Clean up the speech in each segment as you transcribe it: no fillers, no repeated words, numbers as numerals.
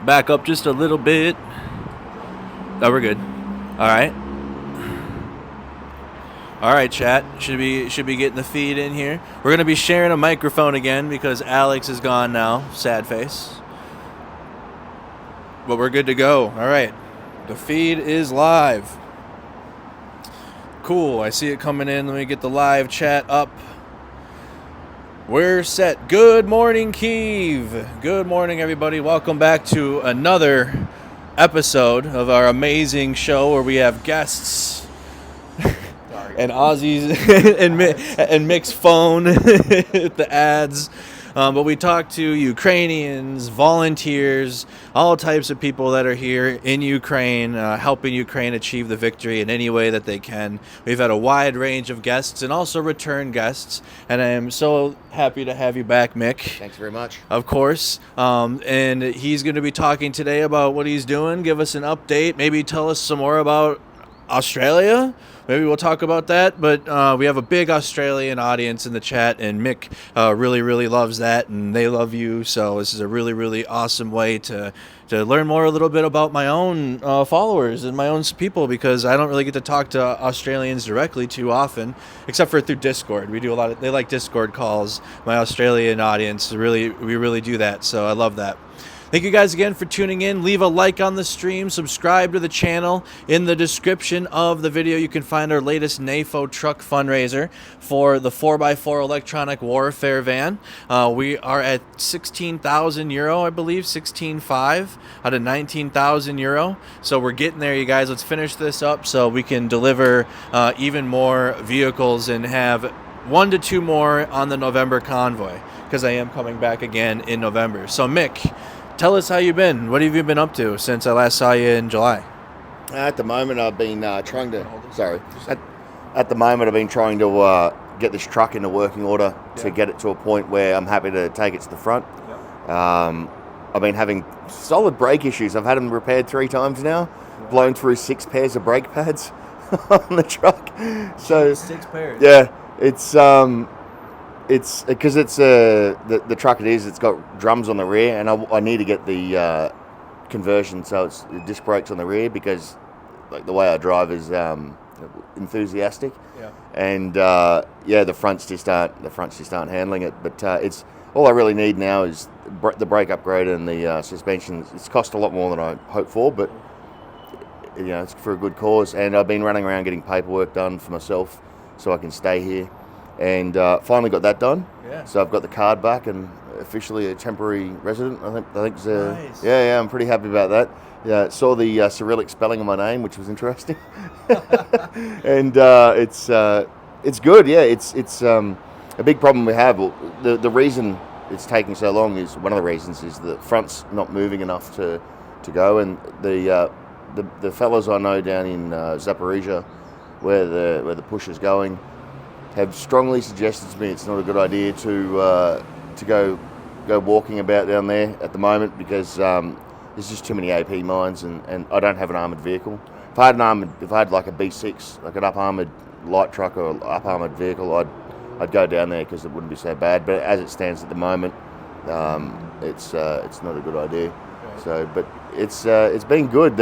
back up just a little bit. Oh, we're good. All right. All right, chat. Should be getting the feed in here. We're going to be sharing a microphone again because Alex is gone now. Sad face. But we're good to go. All right. The feed is live. Cool. I see it coming in. Let me get the live chat up. We're set. Good morning, Kyiv. Good morning, everybody. Welcome back to another episode of our amazing show where we have guests and Aussies and Mick's phone, the ads. But we talk to Ukrainians, volunteers, all types of people that are here in Ukraine, helping Ukraine achieve the victory in any way that they can. We've had a wide range of guests and also return guests. And I am so happy to have you back, Mick. Thanks very much. Of course. And he's going to be talking today about what he's doing, give us an update, maybe tell us some more about Australia. Maybe we'll talk about that, but we have a big Australian audience in the chat, and Mick really loves that, and they love you, so this is a really awesome way to learn more a little bit about my own followers and my own people, because I don't really get to talk to Australians directly too often, except for through Discord. We do a lot of, they like Discord calls, my Australian audience, we really do that, so I love that. Thank you guys again for tuning in. Leave a like on the stream. Subscribe to the channel. In the description of the video, you can find our latest NAFO truck fundraiser for the 4x4 electronic warfare van. We are at 16,000 euro, I believe, 16.5 out of 19,000 euro. So we're getting there, you guys. Let's finish this up so we can deliver even more vehicles and have 1 to 2 more on the November convoy, because I am coming back again in November. So Mick, tell us how you've been. What have you been up to since I last saw you in July? At the moment, I've been trying to. Sorry. At the moment, I've been trying to get this truck into working order to get it to a point where I'm happy to take it to the front. I've been having solid brake issues. I've had them repaired 3 times now. Blown through 6 pairs of brake pads on the truck. So 6 pairs. Yeah, it's because the truck it's got drums on the rear, and I need to get the conversion so it's disc brakes on the rear, because like the way I drive is enthusiastic, and the fronts just aren't handling it. But it's all I really need now is the brake upgrade and the suspension. It's cost a lot more than I hoped for, but it's for a good cause. And I've been running around getting paperwork done for myself so I can stay here. And finally got that done. Yeah. So I've got the card back and officially a temporary resident. I think. Nice. Yeah. I'm pretty happy about that. Yeah. Saw the Cyrillic spelling of my name, which was interesting. And it's good. Yeah. It's a big problem we have. The reason it's taking so long is one of the reasons is the front's not moving enough to go, and the fellows I know down in Zaporizhia, where the push is going, have strongly suggested to me it's not a good idea to go walking about down there at the moment, because there's just too many AP mines, and I don't have an armoured vehicle. If I had like a B6, like an up-armoured light truck or up armoured vehicle, I'd go down there because it wouldn't be so bad. But as it stands at the moment, it's not a good idea. Okay. So, but it's been good.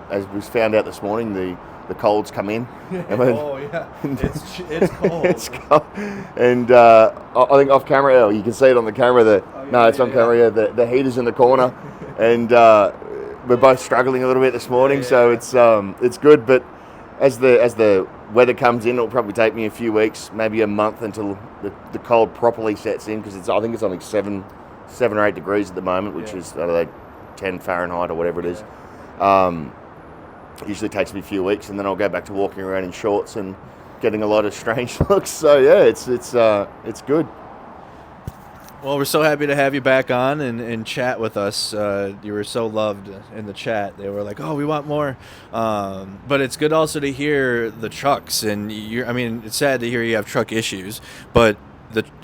As we found out this morning, the cold's come in. Oh yeah, it's cold. It's cold. And I think off camera, you can see it on the camera. It's on camera. Yeah, the heater's in the corner, and we're both struggling a little bit this morning. So it's good. But as the weather comes in, it'll probably take me a few weeks, maybe a month, until the cold properly sets in. Because I think it's only 7 or 8 degrees at the moment, which is, I don't know, 10 Fahrenheit or whatever it is. It usually takes me a few weeks, and then I'll go back to walking around in shorts and getting a lot of strange looks. So yeah, it's good. Well, we're so happy to have you back on and chat with us. You were so loved in the chat. They were like, "Oh, we want more." But it's good also to hear the trucks, and it's sad to hear you have truck issues, but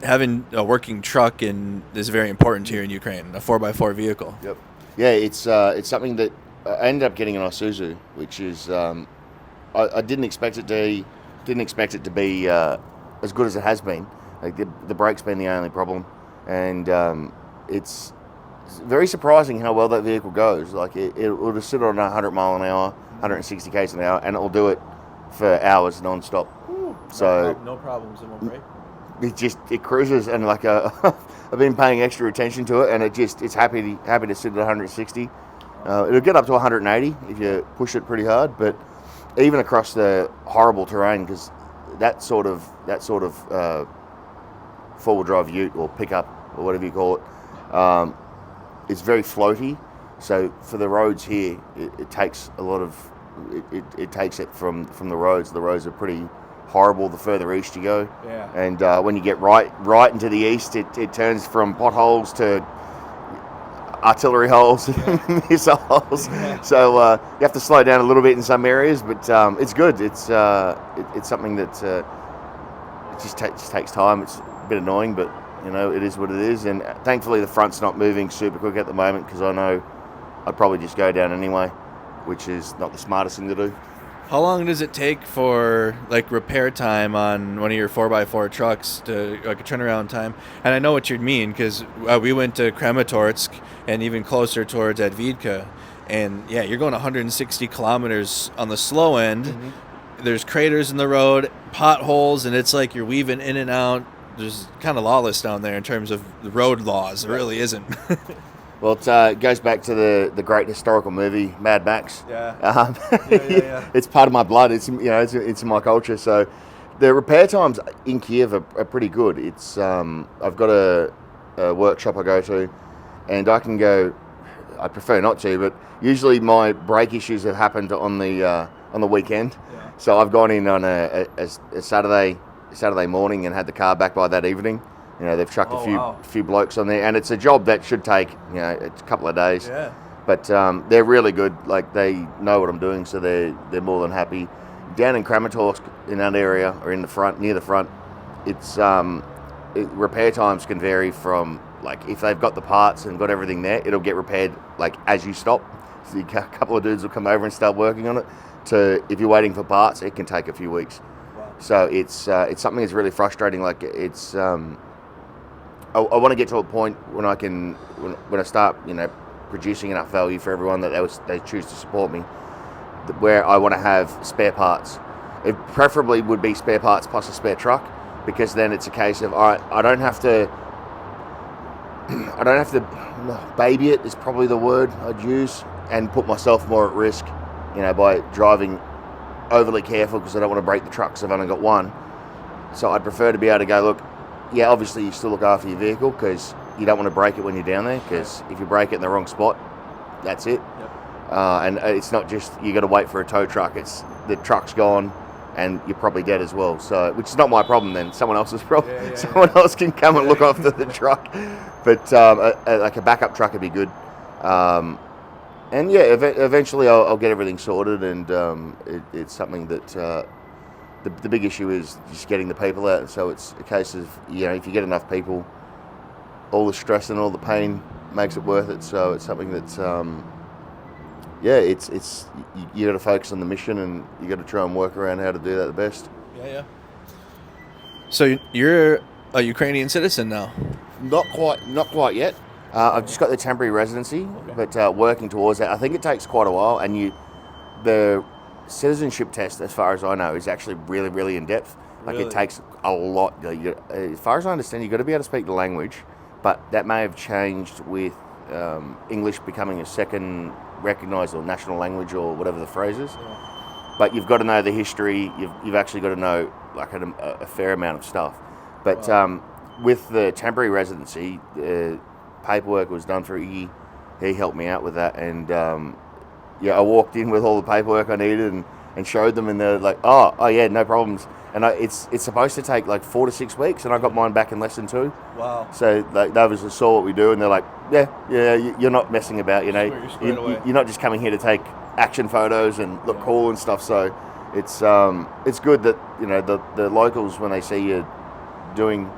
having a working truck is very important here in Ukraine. A 4x4 vehicle. Yep. Yeah, it's something that I ended up getting an Isuzu, which is I didn't expect it to be as good as it has been. Like the brake's been the only problem, and it's very surprising how well that vehicle goes. Like it will just sit on 100 mile an hour, 160 k's an hour, and it will do it for hours non-stop. So no problems, it won't break. It cruises, and like I've been paying extra attention to it, and it's happy to sit at 160. It'll get up to 180 if you push it pretty hard, but even across the horrible terrain, because that sort of four-wheel drive ute or pickup or whatever you call it, it's very floaty. So for the roads here, it takes a lot of it takes it from the roads. The roads are pretty horrible the further east you go. Yeah. And when you get right into the east, it turns from potholes to artillery holes, missile holes. Yeah. So you have to slow down a little bit in some areas, but it's good. It's something that it just takes time. It's a bit annoying, but it is what it is. And thankfully, the front's not moving super quick at the moment, because I know I'd probably just go down anyway, which is not the smartest thing to do. How long does it take for repair time on one of your 4x4 trucks, to a turnaround time? And I know what you mean, because we went to Kramatorsk and even closer towards Advidka, and yeah, you're going 160 kilometers on the slow end. Mm-hmm. There's craters in the road, potholes, and it's like you're weaving in and out. There's kind of lawless down there in terms of the road laws. It really isn't. Well, it goes back to the great historical movie Mad Max. Yeah. It's part of my blood. It's it's in my culture. So the repair times in Kyiv are pretty good. It's I've got a workshop I go to, and I can go. I prefer not to, but usually my brake issues have happened on the weekend. Yeah. So I've gone in on a Saturday morning and had the car back by that evening. They've chucked a few blokes on there, and it's a job that should take a couple of days. Yeah. But they're really good. Like, they know what I'm doing, so they're more than happy. Down in Kramatorsk, in that area, or in the front, near the front, it's repair times can vary from, like, if they've got the parts and got everything there, it'll get repaired like as you stop. So a couple of dudes will come over and start working on it. To if you're waiting for parts, it can take a few weeks. Wow. So it's something that's really frustrating. Like, it's I want to get to a point when I start producing enough value for everyone that they choose to support me, where I want to have spare parts. It preferably would be spare parts plus a spare truck, because then it's a case of, all right, I don't have to baby it is probably the word I'd use, and put myself more at risk, by driving overly careful, because I don't want to break the trucks. I've only got one. So I'd prefer to be able to go, look, yeah, obviously you still look after your vehicle, because you don't want to break it when you're down there, because if you break it in the wrong spot, that's it. Yep. And it's not just you got to wait for a tow truck. It's the truck's gone, and you're probably dead as well. So, which is not my problem then. Someone else's problem. Someone else can come and look after the truck. But like a backup truck would be good. And yeah, eventually I'll get everything sorted, and it's something that. The big issue is just getting the people out. So it's a case of, if you get enough people, all the stress and all the pain makes it worth it. So it's something that's, it's you got to focus on the mission, and you got to try and work around how to do that the best. Yeah. So you're a Ukrainian citizen now? Not quite yet. I've just got the temporary residency, but working towards that. I think it takes quite a while, and the citizenship test, as far as I know, is actually really, really in depth. Like, really? It takes a lot. As far as I understand, you've got to be able to speak the language, but that may have changed with English becoming a second recognised or national language, or whatever the phrase is. Yeah. But you've got to know the history. You've actually got to know like a fair amount of stuff. But with the temporary residency, paperwork was done through Iggy. He helped me out with that, and I walked in with all the paperwork I needed and showed them, and they're like, oh yeah, no problems. And it's supposed to take like 4 to 6 weeks, and I got mine back in less than 2. Wow. So they obviously saw what we do, and they're like, yeah, you're not messing about, you're not just coming here to take action photos and look cool and stuff. So it's good that the locals, when they see you doing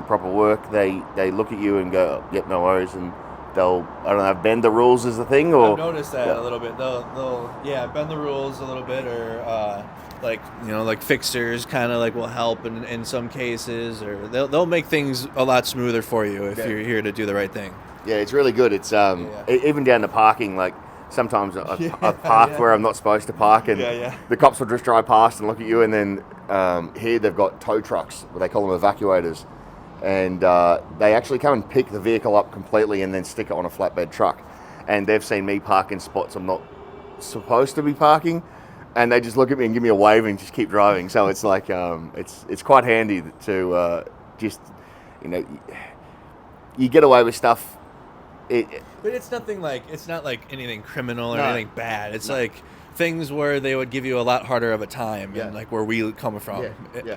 proper work, they look at you and go, oh, yep, no worries, and they'll, I don't know, bend the rules is the thing, or... I've noticed that a little bit. They'll bend the rules a little bit, or like fixers kind of like will help in some cases, or they'll make things a lot smoother for you if you're here to do the right thing. Yeah, it's really good. It's even down to parking. Like sometimes I've parked where I'm not supposed to park, and the cops will just drive past and look at you. And then here they've got tow trucks, they call them evacuators, and they actually come and pick the vehicle up completely and then stick it on a flatbed truck. And they've seen me park in spots I'm not supposed to be parking, and they just look at me and give me a wave and just keep driving. So it's like it's quite handy to just, you know, you get away with stuff. But it's nothing like, it's not like anything criminal or anything bad. It's like things where they would give you a lot harder of a time, and like where we come from,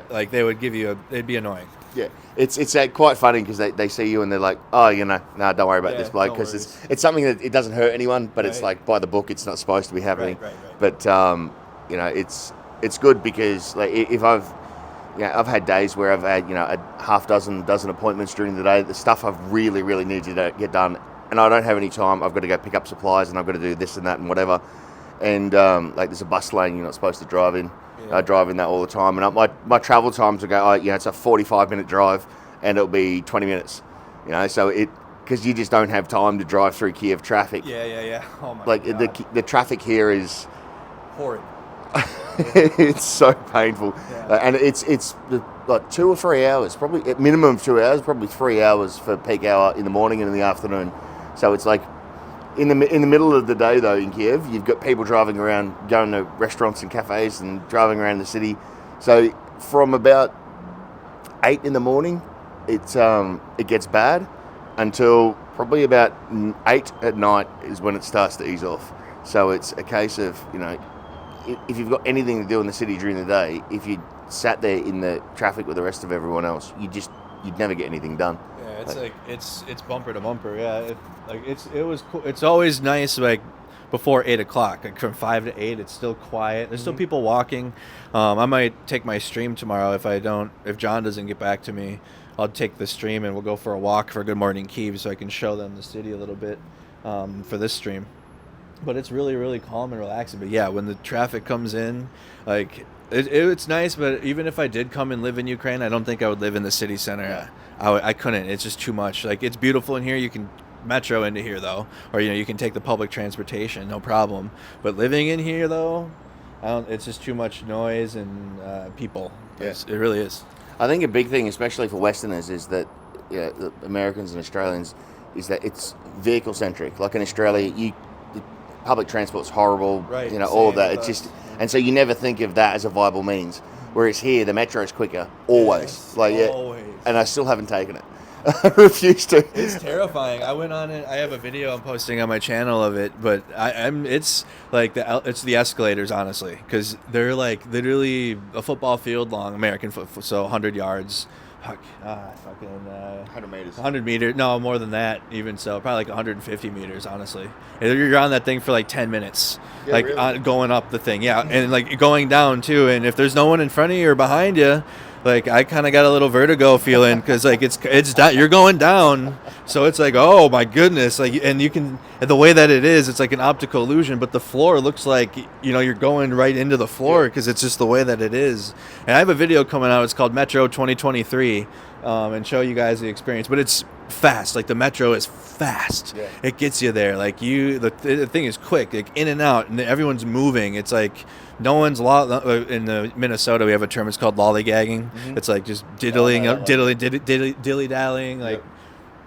like they would give you it'd be annoying. Yeah, it's quite funny because they see you and they're like, oh, you know, no, don't worry about this bloke, because it's something that it doesn't hurt anyone, but it's like by the book, it's not supposed to be happening. But you know, it's good because like if I've had days where I've had, you know, a half dozen appointments during the day, the stuff I've really needed to get done, and I don't have any time. I've got to go pick up supplies, and I've got to do this and that and whatever. And like there's a bus lane you're not supposed to drive in. I drive in that all the time, and my travel times will go, you know, it's a 45-minute drive, and it'll be 20 minutes, you know, so because you just don't have time to drive through Kyiv traffic. Oh my God. The traffic here is horrid. It's so painful, and it's like 2 or 3 hours, probably at minimum of 2 hours, probably 3 hours for peak hour in the morning and in the afternoon. So it's like in the middle of the day though in Kyiv, you've got people driving around, going to restaurants and cafes and driving around the city. So from about 8 in the morning, it gets bad until probably about 8 at night is when it starts to ease off. So it's a case of, you know, if you've got anything to do in the city during the day, if you sat there in the traffic with the rest of everyone else, you'd never get anything done. Yeah, it's like it's bumper to bumper. Yeah, it was cool. It's always nice like before 8 o'clock, like from 5 to 8. It's still quiet. There's still people walking. I might take my stream tomorrow if John doesn't get back to me. I'll take the stream and we'll go for a walk for Good Morning Kyiv so I can show them the city a little bit for this stream. But it's really calm and relaxing. But yeah, when the traffic comes in, like it's nice. But even if I did come and live in Ukraine, I don't think I would live in the city center. I couldn't. It's just too much. Like it's beautiful in here. You can metro into here though, or you can take the public transportation, no problem. But living in here though, it's just too much noise and people. It really is. I think a big thing, especially for Westerners, is that the Americans and Australians, is that it's vehicle centric. Like in Australia, the public transport's horrible, all of that. It's just, and so you never think of that as a viable means. Whereas here, the metro is quicker, always. Always. And I still haven't taken it. I refuse to. It's terrifying. I went on it. I have a video I'm posting on my channel of it, but it's like it's the escalators, honestly, because they're like literally a football field long, American foot, so 100 yards. 100 meters. 100 meters. No, more than that, even so. Probably like 150 meters, honestly. And you're on that thing for like 10 minutes. Really? Going up the thing. Yeah. And like going down too. And if there's no one in front of you or behind you, like I kind of got a little vertigo feeling because like it's you're going down. So it's like, oh my goodness. Like, and you can, the way that it is, it's like an optical illusion, but the floor looks like, you're going right into the floor because it's just the way that it is. And I have a video coming out. It's called Metro 2023 and show you guys the experience, but it's fast. Like the metro is fast. Yeah. It gets you there. Like the thing is quick, like in and out, and everyone's moving. It's like no one's in the Minnesota. We have a term. It's called lollygagging. Mm-hmm. It's like just dilly-dallying, like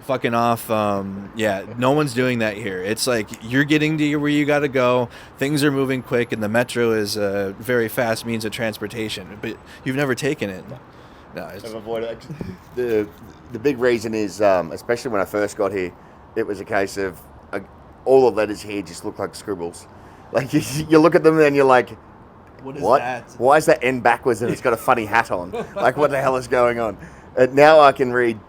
fucking off. No one's doing that here. It's like you're getting to where you got to go. Things are moving quick, and the metro is a very fast means of transportation. But you've never taken it. No, I've avoided it. The big reason is, especially when I first got here, it was a case of all the letters here just look like scribbles. Like you look at them and you're like, what? That? Why is that N backwards and it's got a funny hat on? Like what the hell is going on? Now I can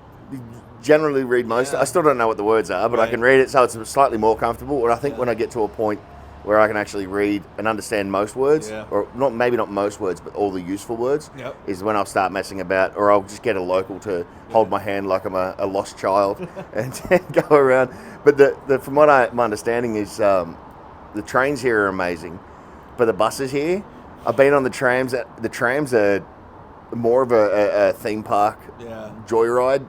generally read most. I still don't know what the words are, but I can read it, so it's slightly more comfortable. And I think when I get to a point where I can actually read and understand most words, or maybe not most words, but all the useful words, is when I'll start messing about, or I'll just get a local to hold my hand like I'm a lost child and go around. But from what my understanding is, the trains here are amazing, but the buses here, I've been on the trams. The trams are more of a theme park joyride.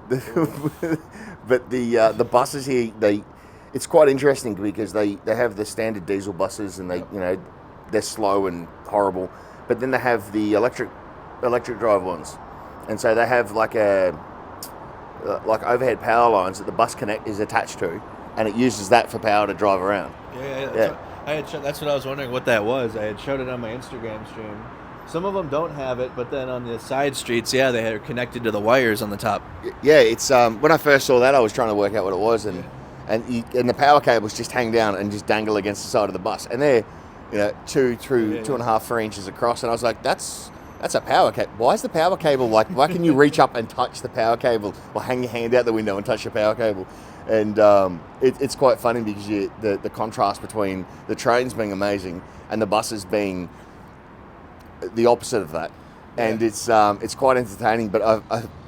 But the buses here, it's quite interesting because they have the standard diesel buses, and they're slow and horrible. But then they have the electric drive ones, and so they have like overhead power lines that the bus connect is attached to, and it uses that for power to drive around. Yeah. That's what I was wondering what that was. I had showed it on my Instagram stream. Some of them don't have it, but then on the side streets, they're connected to the wires on the top. Yeah, it's when I first saw that, I was trying to work out what it was, and the power cables just hang down and just dangle against the side of the bus, and they're 2.5, 3 inches across, and I was like, that's a power cable. Why is the power cable like? Why can you reach up and touch the power cable, or hang your hand out the window and touch the power cable? And it's quite funny because the contrast between the trains being amazing and the buses being the opposite of that, and it's quite entertaining. But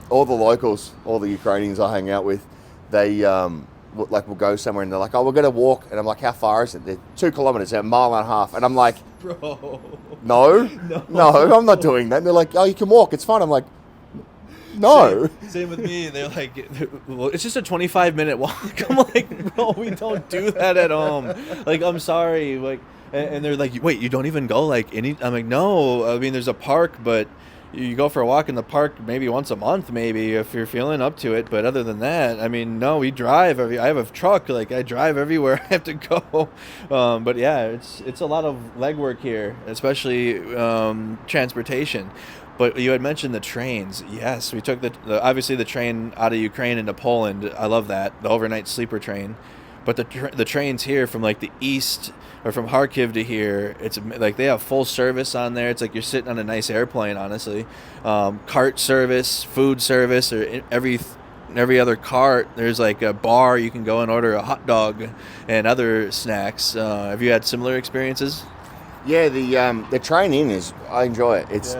all the locals, all the Ukrainians I hang out with, they will go somewhere and they're like, "Oh, we're going to walk," and I'm like, "How far is it?" They're 2 kilometers, a mile and a half, and I'm like, "Bro, no, I'm not doing that." And they're like, "Oh, you can walk, it's fine." I'm like, no. Same with me. They're like, well, it's just a 25-minute walk. I'm like, bro, we don't do that at home. Like, I'm sorry. Like, and they're like, wait, you don't even go like any? I'm like, no. I mean, there's a park, but you go for a walk in the park maybe once a month, maybe if you're feeling up to it. But other than that, I mean, no, we drive. I have a truck. Like, I drive everywhere I have to go. But yeah, it's a lot of legwork here, especially transportation. But you had mentioned the trains. Yes, we took obviously the train out of Ukraine into Poland. I love that, the overnight sleeper train. But the trains here from like the east or from Kharkiv to here, it's like they have full service on there. It's like you're sitting on a nice airplane, honestly. Cart service, food service, or every other cart there's like a bar you can go and order a hot dog and other snacks. Have you had similar experiences? Yeah, the train in I enjoy it.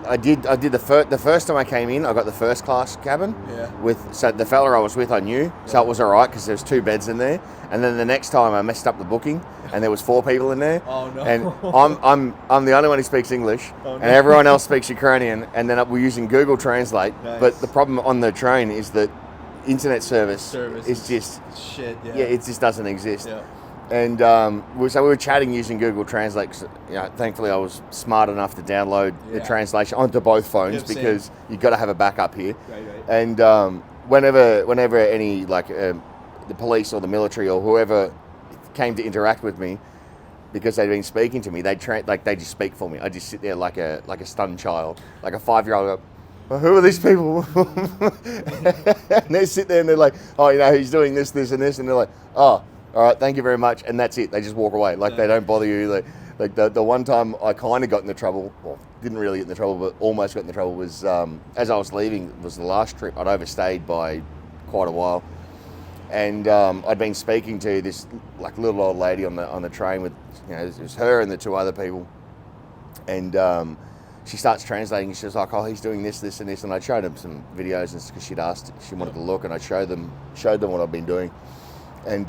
I did the first time I came in, I got the first class cabin. Yeah. So the fella I was with, I knew, so it was all right because there was 2 beds in there. And then the next time I messed up the booking, and there was 4 people in there. Oh no! And I'm the only one who speaks English, and everyone else speaks Ukrainian. And then we're using Google Translate. Nice. But the problem on the train is that internet service is just shit. Yeah, it just doesn't exist. Yeah. And so we were chatting using Google Translate. Thankfully, I was smart enough to download the translation onto both phones because you've got to have a backup here. Right. And whenever any the police or the military or whoever came to interact with me, because they'd been speaking to me, they just speak for me. I just sit there like a stunned child, like a 5-year-old. Well, who are these people? And they sit there and they're like, oh, he's doing this, and this, and they're like, oh. All right, thank you very much, and that's it. They just walk away, they don't bother you. Like the one time I kind of got into trouble, well, didn't really get into trouble, but almost got into trouble was as I was leaving. It was the last trip. I'd overstayed by quite a while, and I'd been speaking to this little old lady on the train with, it was her and the 2 other people, and she starts translating. She was like, oh, he's doing this, and this, and I showed them some videos because she'd asked, she wanted to look, and I showed them what I've been doing, and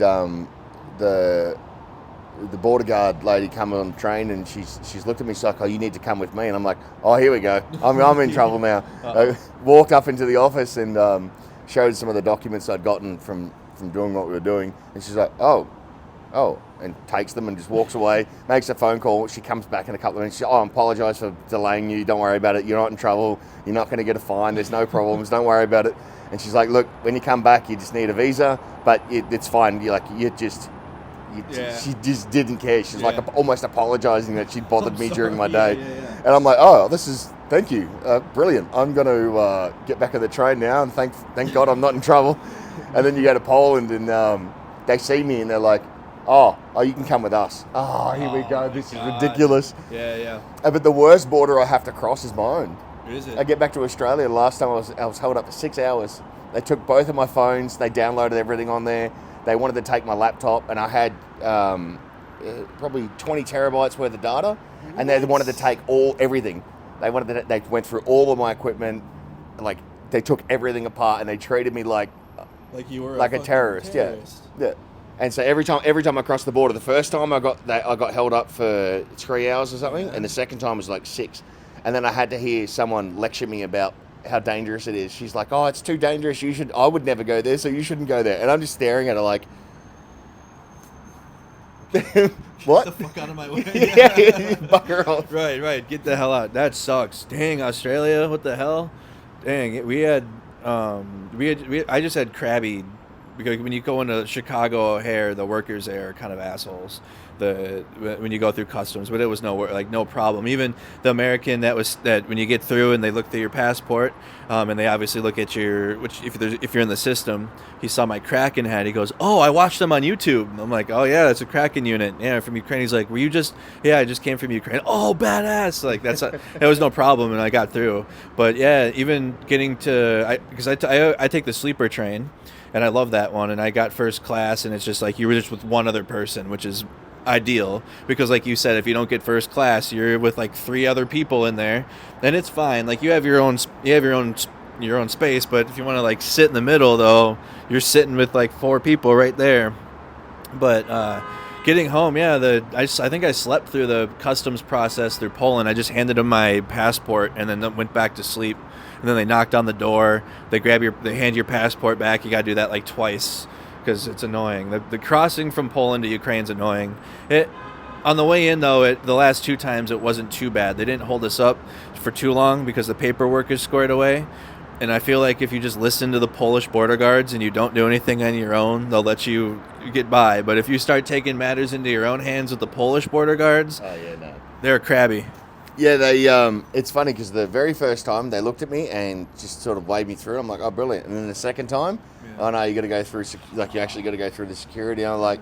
the border guard lady come on the train, and she's looked at me, she's like, oh, you need to come with me. And I'm like, oh, here we go. I'm in trouble now. I walked up into the office and showed some of the documents I'd gotten from doing what we were doing. And she's like, oh, and takes them and just walks away, makes a phone call. She comes back in a couple of minutes. She says, oh, I apologise for delaying you. Don't worry about it. You're not in trouble. You're not going to get a fine. There's no problems. Don't worry about it. And she's like, look, when you come back, you just need a visa, but it's fine. She just didn't care. She's almost apologising that she bothered me during my day. Yeah. And I'm like, oh, thank you. Brilliant. I'm going to get back on the train now, and thank God I'm not in trouble. And then you go to Poland, and they see me, and they're like, oh, you can come with us. Oh, here we go. This is ridiculous. Yeah. But the worst border I have to cross is my own. Is it? I get back to Australia. Last time I was held up for 6 hours. They took both of my phones. They downloaded everything on there. They wanted to take my laptop, and I had probably 20 terabytes worth of data, and they wanted to take everything. They went through all of my equipment, they took everything apart, and they treated me like you were a terrorist. Yeah. And so every time I crossed the border, the first time I got held up for 3 hours or something, and the second time was 6. And then I had to hear someone lecture me about how dangerous it is. She's like, oh, it's too dangerous. I would never go there, so you shouldn't go there. And I'm just staring at her like, what? Get the fuck out of my way. Yeah, bugger off. Right. Get the hell out. That sucks. Dang, Australia. What the hell? Dang, I just had crabby, because when you go into Chicago O'Hare, the workers there are kind of assholes. When you go through customs, but it was no problem. Even the American that when you get through and they look through your passport, and they obviously look at if you're in the system. He saw my Kraken hat. He goes, "Oh, I watched them on YouTube." And I'm like, "Oh yeah, that's a Kraken unit. Yeah, from Ukraine." He's like, "Were you just?" "Yeah, I just came from Ukraine." "Oh, badass!" Like it was no problem, and I got through. But yeah, even getting to because I take the sleeper train, and I love that one, and I got first class, and it's just like you were just with one other person, which is ideal, because like you said, if you don't get first class, you're with like 3 other people in there, and it's fine. Like you have your own space, but if you want to like sit in the middle, though, you're sitting with like 4 people right there. But getting home, yeah, I think I slept through the customs process through Poland. I just handed them my passport and then went back to sleep. And then they knocked on the door. They hand your passport back. You got to do that like twice, because it's annoying. The crossing from Poland to Ukraine's annoying. On the way in, though, the last 2 times it wasn't too bad. They didn't hold us up for too long because the paperwork is squared away. And I feel like if you just listen to the Polish border guards and you don't do anything on your own, they'll let you get by. But if you start taking matters into your own hands with the Polish border guards, they're crabby. Yeah, it's funny because the very first time they looked at me and just sort of waved me through. I'm like, oh, brilliant. And then the second time, oh no, you got to go through, like you actually got to go through the security. And I'm like,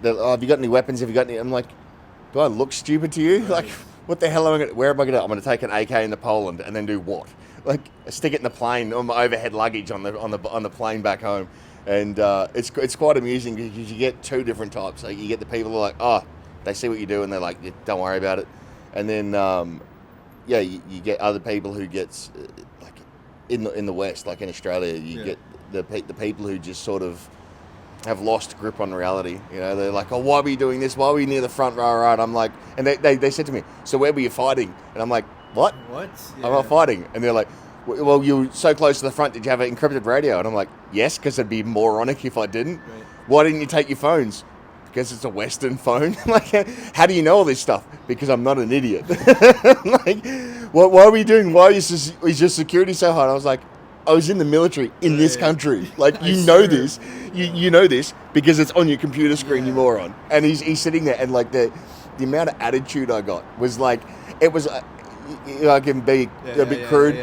oh, have you got any weapons? Have you got any? I'm like, do I look stupid to you? Right. Like, what the hell where am I going to? I'm going to take an AK into Poland and then do what? Like, stick it in the plane on my overhead luggage on the plane back home. And it's quite amusing because you get 2 different types. Like, you get the people who are like, oh, they see what you do and they're like, yeah, don't worry about it. And then, you get other people who gets, like, in the West, like in Australia, you get the people who just sort of have lost grip on reality. You know, they're like, oh, why were you doing this? Why were you near the front row? Right? I'm like, and they said to me, so where were you fighting? And I'm like, what? What? Yeah. I'm not fighting. And they're like, well, you were so close to the front, did you have an encrypted radio? And I'm like, yes, because it'd be moronic if I didn't. Right. Why didn't you take your phones? Because it's a Western phone. Like, how do you know all this stuff? Because I'm not an idiot. Like, why are we doing? Why is your security so high? And I was like, I was in the military in this country. Like, you know this. You know this because it's on your computer screen, you moron. And he's sitting there, and like the amount of attitude I got was like, it was. I can be a bit crude.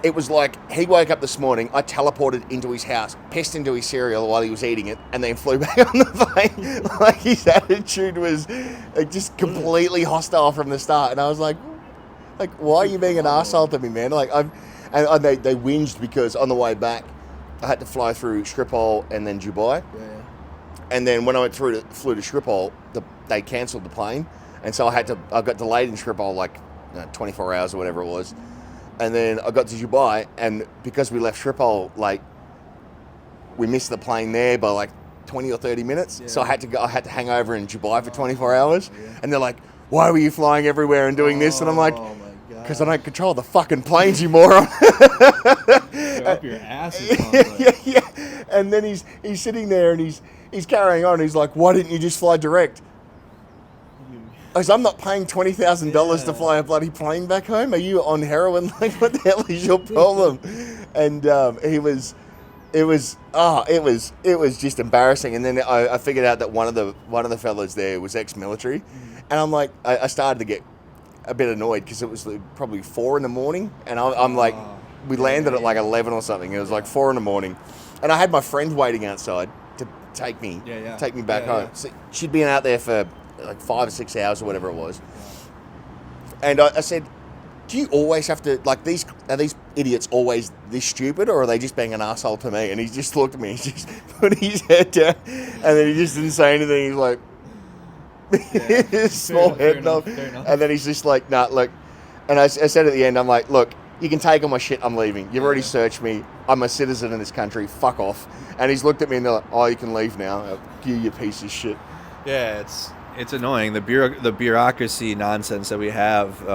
It was like he woke up this morning, I teleported into his house, pissed into his cereal while he was eating it, and then flew back on the plane. Like, his attitude was like just completely hostile from the start. And I was like, why are you being an arsehole to me, man? Like, they whinged because on the way back, I had to fly through Schiphol and then Dubai. And then when I flew to Schiphol, they cancelled the plane. And so I got delayed in Schiphol like 24 hours or whatever it was. And then I got to Dubai, and because we left Schiphol, like, we missed the plane there by like 20 or 30 minutes. So I had to hang over in Dubai for 24 hours. And they're like, why were you flying everywhere and doing this? And I'm like, because I don't control the fucking planes, you moron. You're up your ass. Yeah. And then he's sitting there and he's carrying on. He's like, why didn't you just fly direct? Because I'm not paying $20,000 to fly a bloody plane back home. Are you on heroin? Like, what the hell is your problem? And it was just embarrassing. And then I figured out that one of the fellas there was ex-military, and I'm like, I started to get a bit annoyed because it was probably 4 a.m, and I'm like, we landed at like 11 or something. It was like 4 a.m, and I had my friend waiting outside to take me back home. So she'd been out there for like 5 or 6 hours or whatever it was. And I said, do you always have to, like, are these idiots always this stupid, or are they just being an asshole to me? And he just looked at me, he just put his head down, and then he just didn't say anything. He's like, small head nod. And then he's just like, nah, look. And I said at the end, I'm like, look, you can take all my shit, I'm leaving. You've already searched me. I'm a citizen in this country. Fuck off. And he's looked at me and they're like, oh, you can leave now. You piece of shit. Yeah, it's annoying, the bureaucracy nonsense that we have,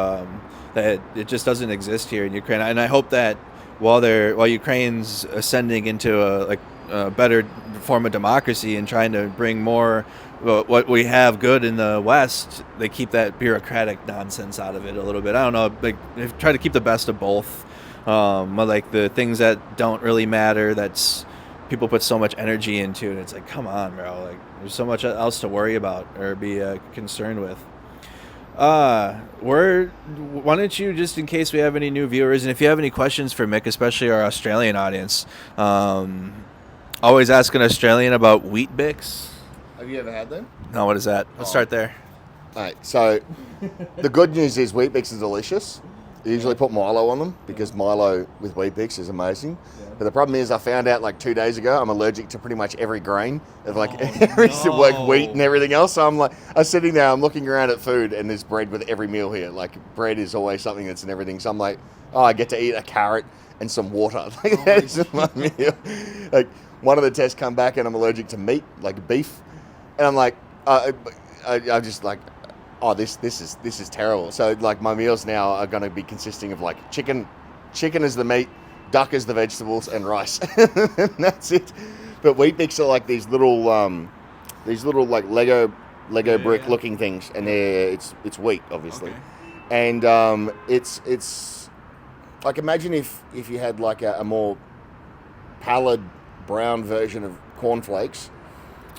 that it just doesn't exist here in Ukraine. And I hope that while Ukraine's ascending into a better form of democracy and trying to bring more what we have good in the West, they keep that bureaucratic nonsense out of it a little bit. I don't know, like they try to keep the best of both. Like the things that don't really matter, that's people put so much energy into it. It's like, come on, bro. Like there's so much else to worry about or be concerned with. Why don't you, just in case we have any new viewers, and if you have any questions for Mick, especially our Australian audience, always ask an Australian about Wheat Bix. Have you ever had them? No, what is that? Let's start there. All right, so the good news is Wheat Bix is delicious. You usually put Milo on them because Milo with Wheat Bix is amazing. Yeah. But the problem is I found out like 2 days ago I'm allergic to pretty much every grain of like like wheat and everything else. So I'm sitting there, I'm looking around at food and there's bread with every meal here. Like bread is always something that's in everything. So I'm like, oh, I get to eat a carrot and some water. Like that's my meal. Like one of the tests come back and I'm allergic to meat, like beef. And I'm like, I'm just like, oh, this is terrible. So like my meals now are going to be consisting of like chicken is the meat, duck is the vegetables, and rice. And that's it. But Wheat Bix are like these little like Lego brick looking things, and it's wheat obviously, and it's like imagine if you had like a more pallid brown version of cornflakes,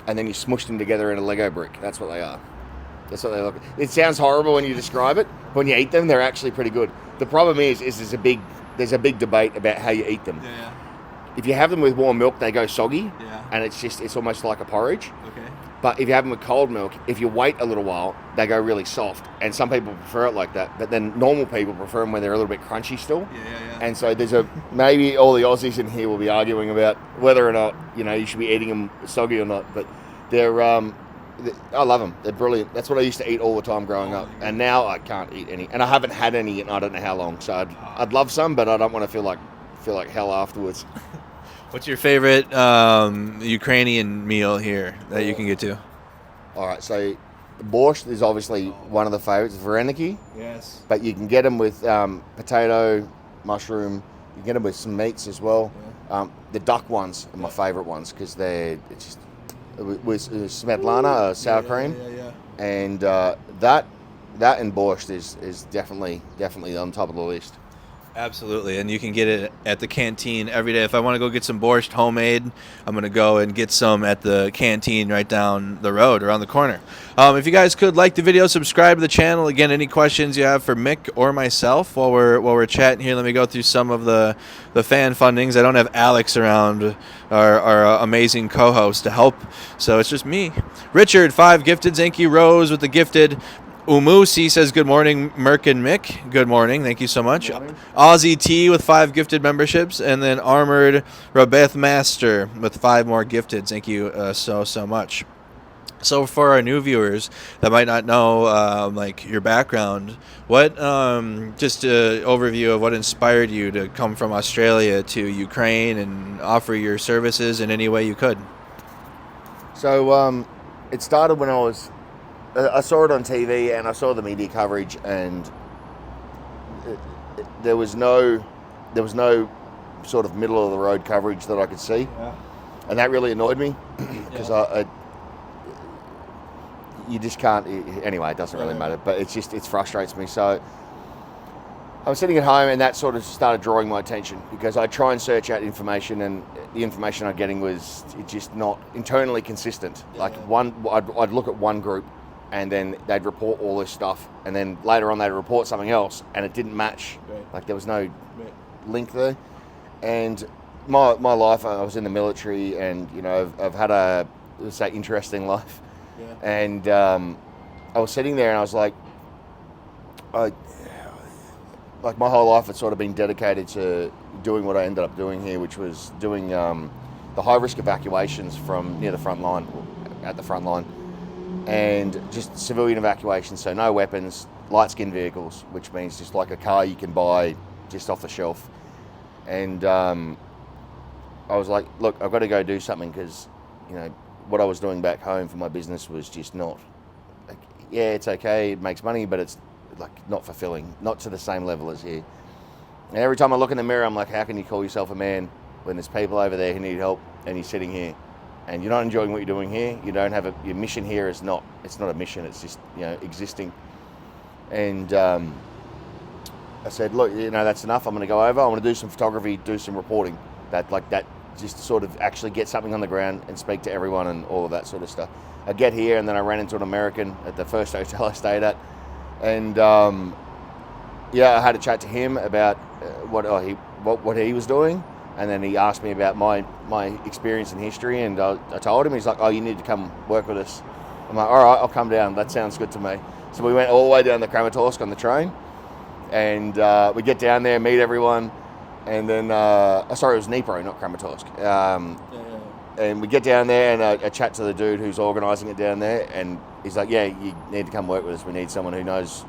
and then you smushed them together in a Lego brick. That's what they are. That's what they look. It sounds horrible when you describe it. When you eat them, they're actually pretty good. The problem is there's a big debate about how you eat them. Yeah. If you have them with warm milk, they go soggy, and it's almost like a porridge. Okay. But if you have them with cold milk, if you wait a little while, they go really soft. And some people prefer it like that. But then normal people prefer them when they're a little bit crunchy still. Yeah. And so maybe all the Aussies in here will be arguing about whether or not you should be eating them soggy or not. But they're I love them. They're brilliant. That's what I used to eat all the time growing up. And now I can't eat any. And I haven't had any in I don't know how long. So I'd love some, but I don't want to feel like hell afterwards. What's your favorite Ukrainian meal here that you can get to? All right, so borscht is obviously one of the favorites. Vareniki. Yes. But you can get them with potato, mushroom. You can get them with some meats as well. Yeah. The duck ones are my favorite ones because it's just with smetlana, sour cream. Yeah. And that and borscht is definitely on top of the list. Absolutely, and you can get it at the canteen every day. If I want to go get some borscht homemade, I'm going to go and get some at the canteen right down the road, around the corner. If you guys could like the video, subscribe to the channel. Again, any questions you have for Mick or myself while we're chatting here, let me go through some of the fan fundings. I don't have Alex around, our amazing co-host, to help, so it's just me. Richard, 5 gifted. Thank you. Rose with the gifted. Umusi says, good morning, Merc and Mick. Good morning. Thank you so much. Aussie T with 5 gifted memberships. And then Armored Rabeth Master with 5 more gifted. Thank you so much. So for our new viewers that might not know like your background, what just an overview of what inspired you to come from Australia to Ukraine and offer your services in any way you could? So it started when I saw it on TV and I saw the media coverage, and there was no sort of middle of the road coverage that I could see, and that really annoyed me because you just can't. Anyway, it doesn't really matter, but it frustrates me. So I was sitting at home, and that sort of started drawing my attention because I try and search out information, and the information I'm getting was just not internally consistent. Like I'd look at one group, and then they'd report all this stuff, and then later on they'd report something else, and it didn't match. Right. Like there was no link there. And my life, I was in the military, and I've had a interesting life. Yeah. And I was sitting there, and I was like, like my whole life had sort of been dedicated to doing what I ended up doing here, which was doing the high risk evacuations from near the front line, at the front line. And just civilian evacuation, so no weapons, light-skinned vehicles, which means just like a car you can buy just off the shelf. And I was like, look, I've got to go do something because, what I was doing back home for my business was just not, like, yeah, it's okay, it makes money, but it's like not fulfilling, not to the same level as here. And every time I look in the mirror, I'm like, how can you call yourself a man when there's people over there who need help and you're sitting here and you're not enjoying what you're doing here? You don't have your mission here is not, it's not a mission, it's just, existing. And I said, look, that's enough. I'm going to go over. I want to do some photography, do some reporting. That just to sort of actually get something on the ground and speak to everyone and all of that sort of stuff. I get here and then I ran into an American at the first hotel I stayed at. And I had a chat to him about what he was doing. And then he asked me about my experience in history, and I told him. He's like, oh, you need to come work with us. I'm like, all right, I'll come down. That sounds good to me. So we went all the way down to Kramatorsk on the train, and we get down there, meet everyone, and then, it was Dnipro, not Kramatorsk. And we get down there, and I chat to the dude who's organising it down there, and he's like, yeah, you need to come work with us. We need someone who knows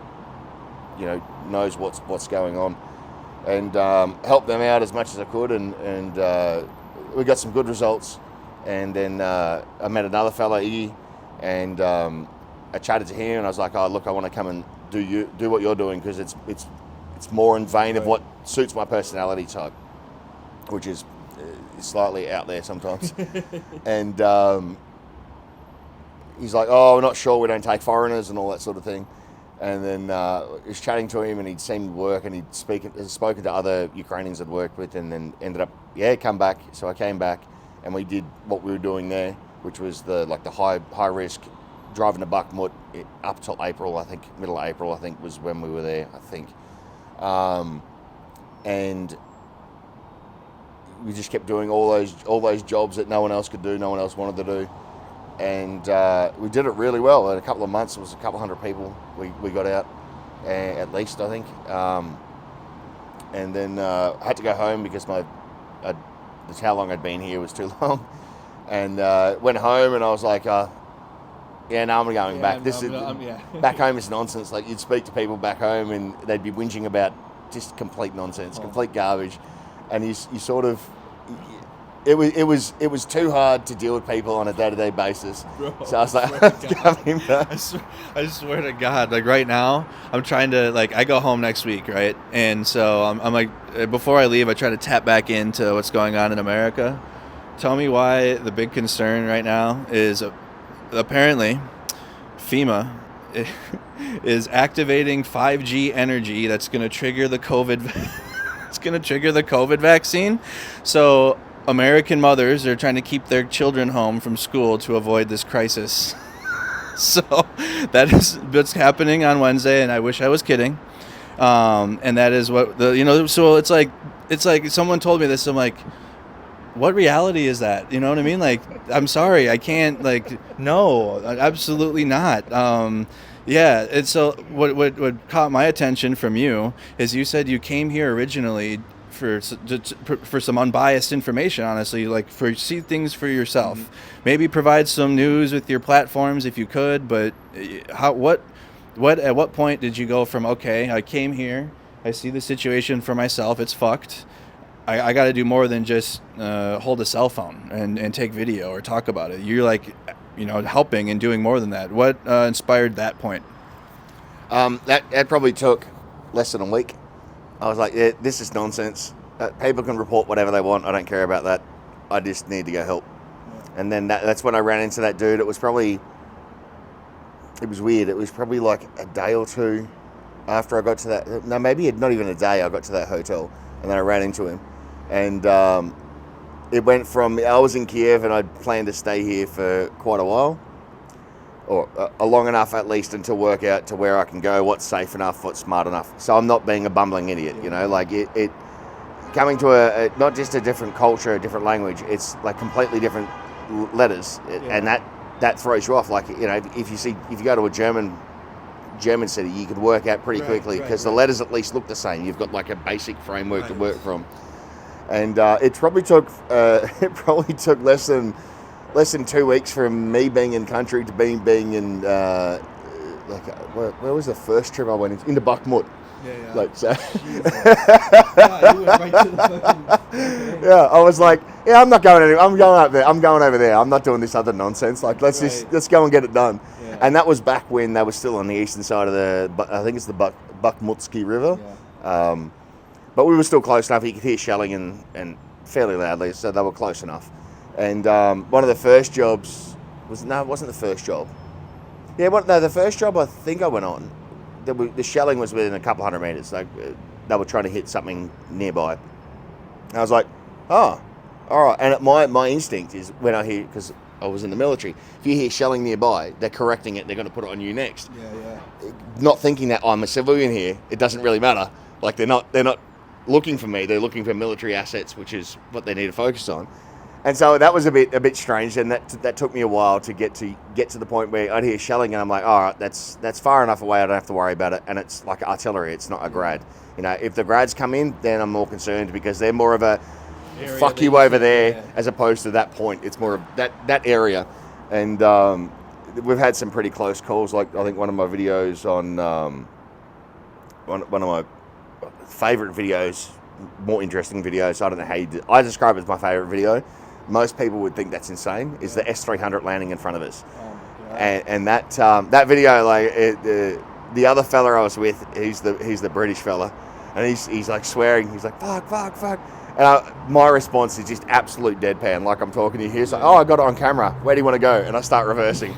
what's going on. And help them out as much as I could, and we got some good results. And then I met another fella, Iggy, and I chatted to him, and I was like, oh, look, I want to come and do what you're doing, because it's more in vein of what suits my personality type, which is slightly out there sometimes. And he's like, oh, we're not sure, we don't take foreigners and all that sort of thing. And then I was chatting to him, and he'd seen work, and he'd spoken to other Ukrainians I'd worked with, and then ended up, come back. So I came back, and we did what we were doing there, which was the high risk, driving to Bakhmut up till April, I think, middle of April, I think was when we were there, I think. And we just kept doing all those jobs that no one else could do, no one else wanted to do. And we did it really well. In a couple of months, it was a couple hundred people we got out, at least, I think. And then I had to go home because how long I'd been here was too long. And went home, and I was like, no, I'm going back. Back home is nonsense. Like, you'd speak to people back home, and they'd be whinging about just complete nonsense, complete garbage. And you sort of... It was too hard to deal with people on a day-to-day basis. Bro, so I was like, coming back. I swear to God, like right now, I'm trying to, I go home next week, right? And so I'm like, before I leave, I try to tap back into what's going on in America. Tell me why the big concern right now is apparently FEMA is activating 5G energy that's going to trigger the COVID. It's going to trigger the COVID vaccine. So American mothers are trying to keep their children home from school to avoid this crisis. So that is what's happening on Wednesday, and I wish I was kidding. And that is what so it's like someone told me this. I'm like, what reality is that? You know what I mean? Like, I'm sorry, I can't, no, absolutely not. And so what caught my attention from you is you said you came here originally for some unbiased information, honestly, see things for yourself. Mm-hmm. Maybe provide some news with your platforms if you could, but at what point did you go from, okay, I came here, I see the situation for myself, it's fucked, I got to do more than just hold a cell phone and take video or talk about it. You're helping and doing more than that. What inspired that point? That probably took less than a week. I was like, yeah, this is nonsense. People can report whatever they want. I don't care about that. I just need to go help. Yeah. And then that's when I ran into that dude. It was weird. It was probably like a day or two after I got to that. No, maybe not even a day I got to that hotel. And then I ran into him. And it went from, I was in Kyiv and I'd planned to stay here for quite a while. Or long enough at least until work out to where I can go, what's safe enough, what's smart enough. So I'm not being a bumbling idiot, it coming to not just a different culture, a different language, it's like completely different letters. And that throws you off. If you go to a German city, you could work out pretty quickly because the letters at least look the same. You've got like a basic framework to work from. And it probably took less than 2 weeks from me being in country to being in where was the first trip I went into Bakhmut. You went right to the fucking... I was like, I'm not going anywhere. I'm going up there. I'm going over there. I'm not doing this other nonsense. Let's go and get it done. Yeah. And that was back when they were still on the eastern side of I think it's the Bakhmutsky River. Yeah. But we were still close enough. You could hear shelling and fairly loudly, so they were close enough. And one of the first jobs it wasn't the first job. Yeah, the first job I think I went on, the shelling was within a couple hundred meters. Like they were trying to hit something nearby. And I was like, oh, all right. And my instinct is when I hear, because I was in the military, if you hear shelling nearby, they're correcting it. They're going to put it on you next. Yeah. Not thinking that I'm a civilian here, it doesn't really matter. Like they're not looking for me. They're looking for military assets, which is what they need to focus on. And so that was a bit strange, and that took me a while to get to the point where I'd hear shelling, and I'm like, all right, that's far enough away. I don't have to worry about it. And it's like artillery. It's not a grad. You know, if the grads come in, then I'm more concerned because they're more of a fuck you over there, as opposed to that point. It's more of that area. And we've had some pretty close calls. Like I think one of my videos on one of my favorite videos, more interesting videos. I don't know how I describe it as my favorite video. Most people would think that's insane. Is the S300 landing in front of us, and that video, like the other fella I was with, he's the British fella, and he's like swearing. He's like fuck. And my response is just absolute deadpan, like I'm talking to you here. He's like, oh, I got it on camera. Where do you want to go? And I start reversing.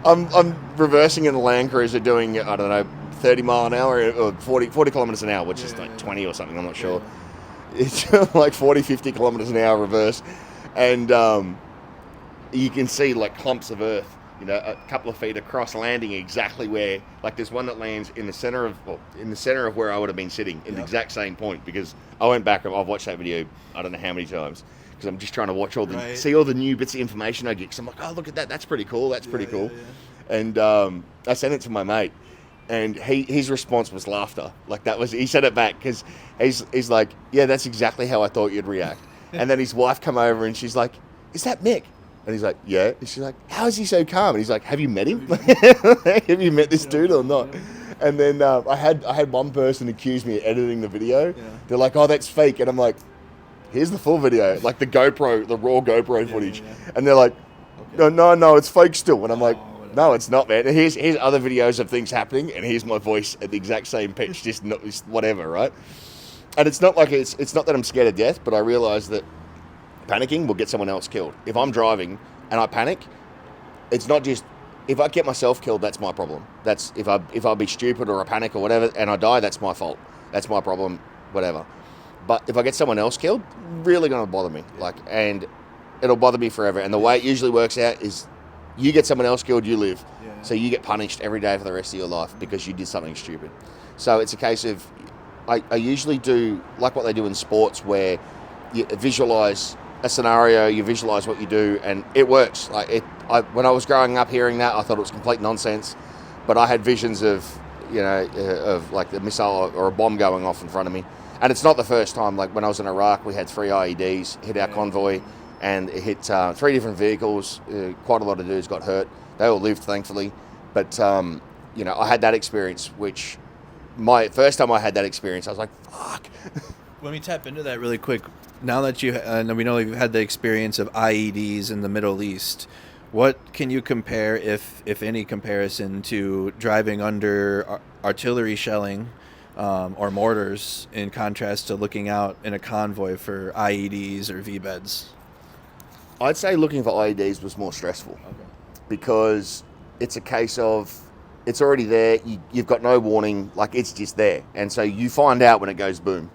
I'm reversing in the Land Cruiser doing, I don't know, 30 mile an hour or 40 kilometers an hour, which is like 20 or something. I'm not sure. It's like 40, 50 kilometers an hour reverse. And you can see like clumps of earth, you know, a couple of feet across, landing exactly where, like there's one that lands in the center of where I would have been sitting in the exact same point, because I went back and I've watched that video I don't know how many times, because I'm just trying to watch see all the new bits of information I get, because I'm like, oh, look at that, that's pretty cool. And I sent it to my mate, and his response was laughter. Like he said it back, because he's like, yeah, that's exactly how I thought you'd react. And then his wife come over and she's like, is that Mick? And he's like, yeah. And she's like, how is he so calm? And he's like, have you met him? Have you met this dude or not? And then I had one person accuse me of editing the video. Yeah. They're like, oh, that's fake. And I'm like, here's the full video, like the raw GoPro footage. Yeah. And they're like, no, it's fake still. And I'm like, no, it's not, man. Here's other videos of things happening, and here's my voice at the exact same pitch, just whatever, right? And it's not like it's not that I'm scared of death, but I realize that panicking will get someone else killed. If I'm driving and I panic, it's not just, if I get myself killed, that's my problem. That's if I be stupid or I panic or whatever and I die, that's my fault. That's my problem, whatever. But if I get someone else killed, really going to bother me. And it'll bother me forever. And the way it usually works out is you get someone else killed, you live. Yeah. So you get punished every day for the rest of your life because you did something stupid. So it's a case of, I usually do like what they do in sports, where you visualize a scenario, you visualize what you do, and it works. When I was growing up hearing that, I thought it was complete nonsense, but I had visions of, of like the missile or a bomb going off in front of me. And it's not the first time. Like when I was in Iraq, we had 3 IEDs hit our convoy, and it hit 3 different vehicles. Quite a lot of dudes got hurt. They all lived, thankfully. But I had that experience, which my first time I had that experience, I was like, fuck. Let me tap into that really quick. Now that we know you've had the experience of IEDs in the Middle East, what can you compare, if any comparison, to driving under artillery shelling or mortars, in contrast to looking out in a convoy for IEDs or VBEDs? I'd say looking for IEDs was more stressful, because it's a case of it's already there. You've got no warning, like it's just there, and so you find out when it goes boom.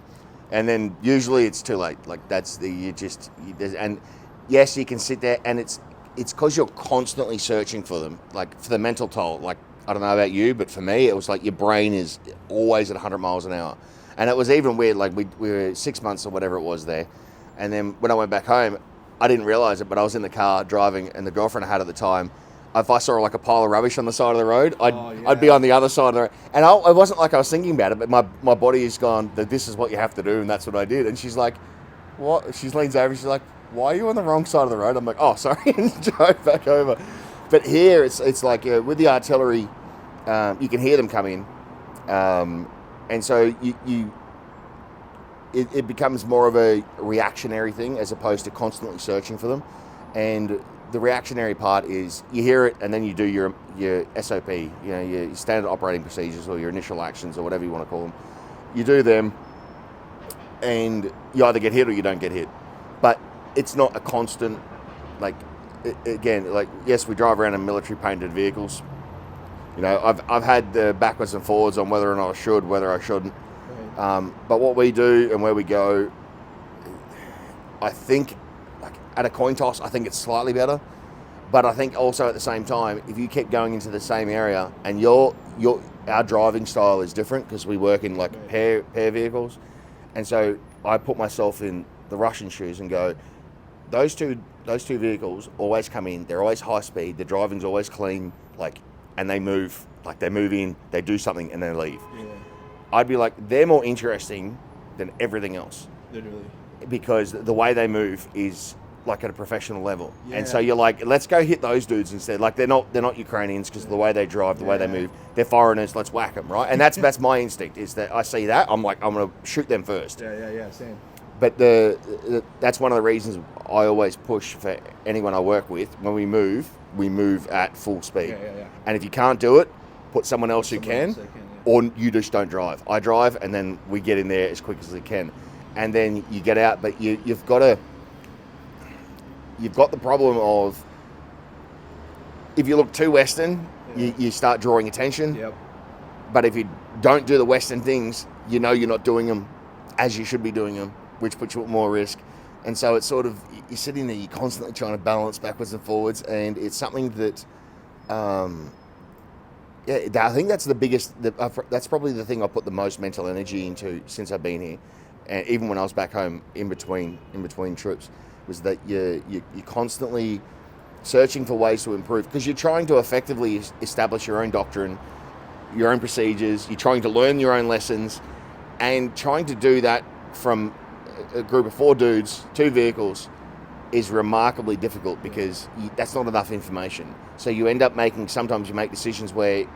And then usually it's too late. Like and yes, you can sit there, and it's because you're constantly searching for them, like for the mental toll. Like, I don't know about you, but for me, it was like your brain is always at 100 miles an hour. And it was even weird, like we were 6 months or whatever it was there. And then when I went back home, I didn't realize it, but I was in the car driving, and the girlfriend I had at the time, if I saw like a pile of rubbish on the side of the road, I'd be on the other side of the road. And it wasn't like I was thinking about it, but my body has gone, that this is what you have to do, and that's what I did. And she's like, what? She leans over, she's like, why are you on the wrong side of the road? I'm like, oh, sorry, and drove back over. But here, it's like with the artillery, you can hear them come in. And so it becomes more of a reactionary thing as opposed to constantly searching for them. And the reactionary part is you hear it, and then you do your SOP, your standard operating procedures, or your initial actions, or whatever you want to call them. you do them, and you either get hit or you don't get hit. But it's not a constant, like, again, like, yes, we drive around in military painted vehicles. You know, I've had the backwards and forwards on whether or not I should, whether I shouldn't. Right. But what we do and where we go, I think, like, at a coin toss, I think it's slightly better. But I think also at the same time, if you keep going into the same area and our driving style is different because we work in like pair vehicles, and so I put myself in the Russian shoes and go, those two vehicles always come in, they're always high speed, the driving's always clean, like, and they move in, they do something and they leave. Yeah. I'd be like, they're more interesting than everything else. Literally. Because the way they move is like at a professional level. Yeah. And so you're like, let's go hit those dudes instead. Like, they're not Ukrainians because of the way they drive, the way they move. They're foreigners, let's whack them, right? And that's my instinct, is that I see that, I'm like, I'm going to shoot them first. Yeah, same. But that's one of the reasons I always push for anyone I work with. When we move at full speed. Yeah. And if you can't do it, put someone else who can, or you just don't drive. I drive, and then we get in there as quick as we can. And then you get out, but you've got the problem of, if you look too Western, you start drawing attention. Yep. But if you don't do the Western things, you know you're not doing them as you should be doing them, which puts you at more risk. And so it's sort of, you're sitting there, you're constantly trying to balance backwards and forwards, and it's something that, I think that's the biggest, that's probably the thing I put the most mental energy into since I've been here. And even when I was back home in between trips, was that you're constantly searching for ways to improve, because you're trying to effectively establish your own doctrine, your own procedures, you're trying to learn your own lessons, and trying to do that from a group of 4 dudes, 2 vehicles, is remarkably difficult, because that's not enough information. So you end up sometimes you make decisions where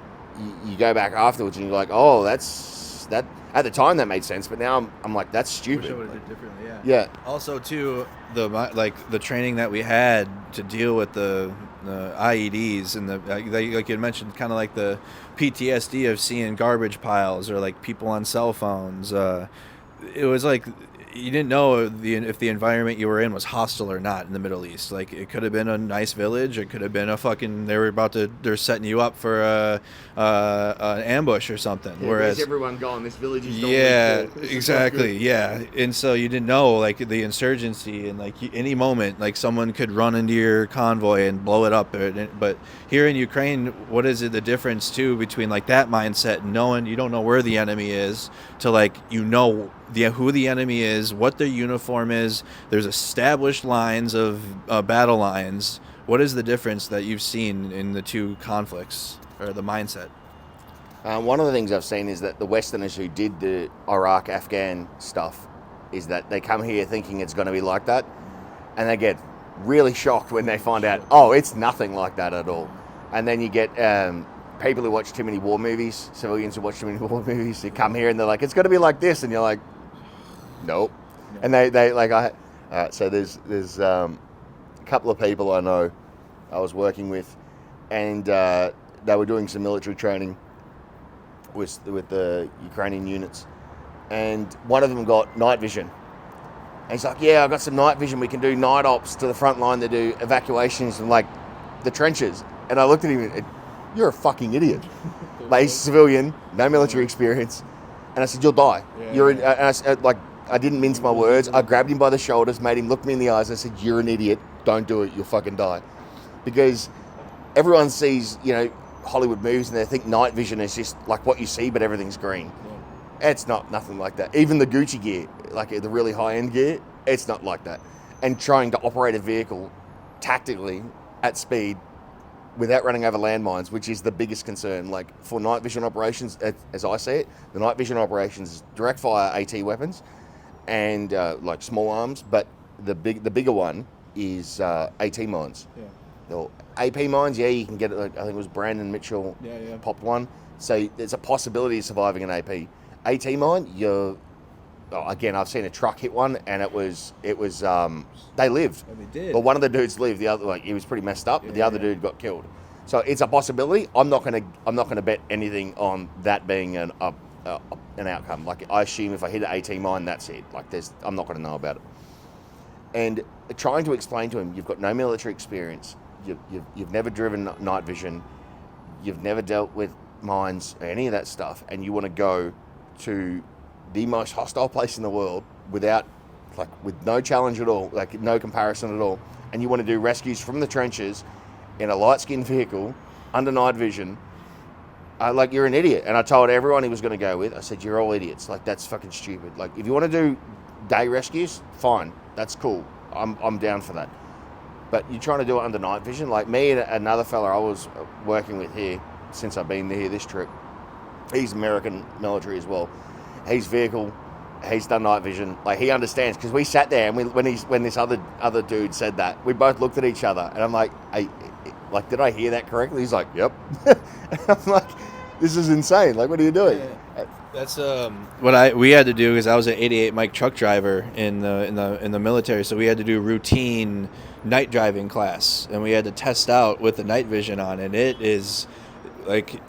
you go back afterwards and you're like, oh, that at the time that made sense, but now I'm like, that's stupid. Wish I would have did differently. Yeah. Also, too, the training that we had to deal with the IEDs and like you had mentioned, kind of like the PTSD of seeing garbage piles or like people on cell phones. It was like, you didn't know if the environment you were in was hostile or not in the Middle East. Like, it could have been a nice village. It could have been they're setting you up for an ambush or something. Yeah, whereas everyone gone, this village is exactly. Yeah. And so you didn't know, like, the insurgency, and like any moment, like, someone could run into your convoy and blow it up. But here in Ukraine, what is it, the difference too between like that mindset and knowing you don't know where the enemy is, to like, you know, who the enemy is, what their uniform is. There's established lines of battle lines. What is the difference that you've seen in the two conflicts, or the mindset? One of the things I've seen is that the Westerners who did the Iraq-Afghan stuff, is that they come here thinking it's going to be like that, and they get really shocked when they find out, oh, it's nothing like that at all. And then you get people who watch too many war movies, civilians who watch too many war movies, who come here and they're like, it's going to be like this, and you're like, nope. And they like, so there's a couple of people I know I was working with, and they were doing some military training with the Ukrainian units, and one of them got night vision. And he's like, yeah, I've got some night vision. We can do night ops to the front line to do evacuations and like the trenches. And I looked at him and, you're a fucking idiot. Like, he's a civilian, no military experience. And I said, you'll die. And I said, like, I didn't mince my words. I grabbed him by the shoulders, made him look me in the eyes. I said, you're an idiot. Don't do it. You'll fucking die. Because everyone sees, Hollywood movies, and they think night vision is just like what you see, but everything's green. It's nothing like that. Even the Gucci gear, like the really high-end gear, it's not like that. And trying to operate a vehicle tactically at speed without running over landmines, which is the biggest concern. Like, for night vision operations, as I see it, the night vision operations is direct fire AT weapons and like small arms, but the bigger one is AT mines. The AP mines, you can get it. Like, I think it was Brandon Mitchell popped one. So there's a possibility of surviving an AP. AT mine, again, I've seen a truck hit one, and it was they lived. Oh, they did. But one of the dudes lived. The other, he was pretty messed up. But the other dude got killed. So it's a possibility. I'm not gonna bet anything on that being a an outcome. Like, I assume if I hit an AT mine, that's it. Like, I'm not going to know about it. And trying to explain to him, you've got no military experience, you've never driven night vision, you've never dealt with mines or any of that stuff, and you want to go to the most hostile place in the world with no challenge at all, like no comparison at all, and you want to do rescues from the trenches in a light-skinned vehicle under night vision, like, you're an idiot. And I told everyone he was going to go with, I said, you're all idiots. Like, that's fucking stupid. Like, if you want to do day rescues, fine, that's cool. I'm down for that. But you're trying to do it under night vision. Like, me and another fella I was working with here since I've been here this trip, he's American military as well. He's done night vision. Like, he understands, because we sat there and when this other dude said that, we both looked at each other, and I'm like, hey, like, did I hear that correctly? He's like, yep. And I'm like, this is insane. Like, what are you doing? Yeah. That's what we had to do, because I was an 88 Mike truck driver in the military, so we had to do routine night driving class, and we had to test out with the night vision on, and it is like,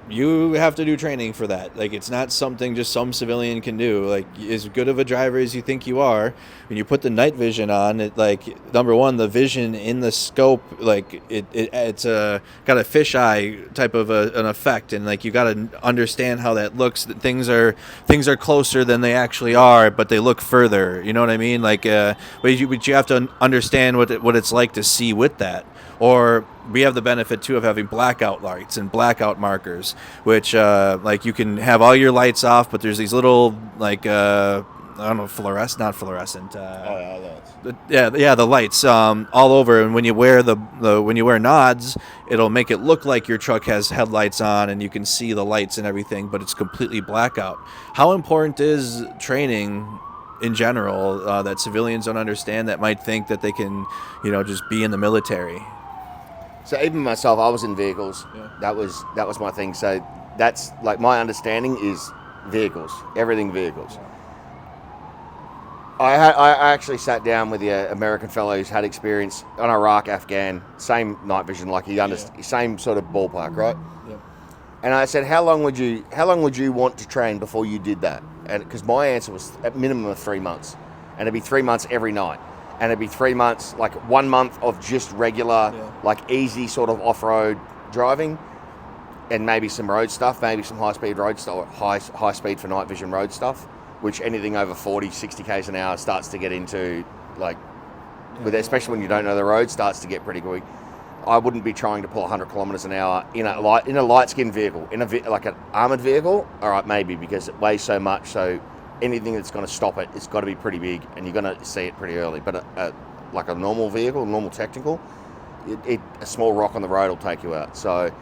you have to do training for that. Like, it's not something just some civilian can do. Like, as good of a driver as you think you are, when you put the night vision on, it, like, number one, the vision in the scope, like, it's got a fisheye type of an effect, and, like, you got to understand how that looks. That things are closer than they actually are, but they look further. You know what I mean? Like, but you have to understand what it's like to see with that. Or we have the benefit, too, of having blackout lights and blackout markers, which, like, you can have all your lights off, but there's these little, like, I don't know, not fluorescent. Lights. The lights all over. And when you wear when you wear nods, it'll make it look like your truck has headlights on, and you can see the lights and everything, but it's completely blackout. How important is training in general that civilians don't understand, that might think that they can, just be in the military? So even myself, I was in vehicles. Yeah. That was my thing. So that's, like, my understanding is vehicles, everything vehicles. Yeah. I actually sat down with the American fellow who's had experience on Iraq, Afghan, same night vision, like same sort of ballpark, right? Yeah. And I said, how long would you want to train before you did that? And because my answer was at minimum of 3 months, and it'd be 3 months every night. And it'd be 3 months, like 1 month of just regular, like, easy sort of off-road driving, and maybe some road stuff, maybe some high-speed road stuff, or high speed for night vision road stuff, which anything over 40, 60 k's an hour starts to get into, like, especially when you don't know the road, starts to get pretty quick. I wouldn't be trying to pull 100 kilometers an hour in a light-skinned vehicle, like an armored vehicle. All right, maybe, because it weighs so much, so anything that's going to stop it, it's got to be pretty big, and you're going to see it pretty early. But like a normal vehicle, a normal technical, a small rock on the road will take you out. So,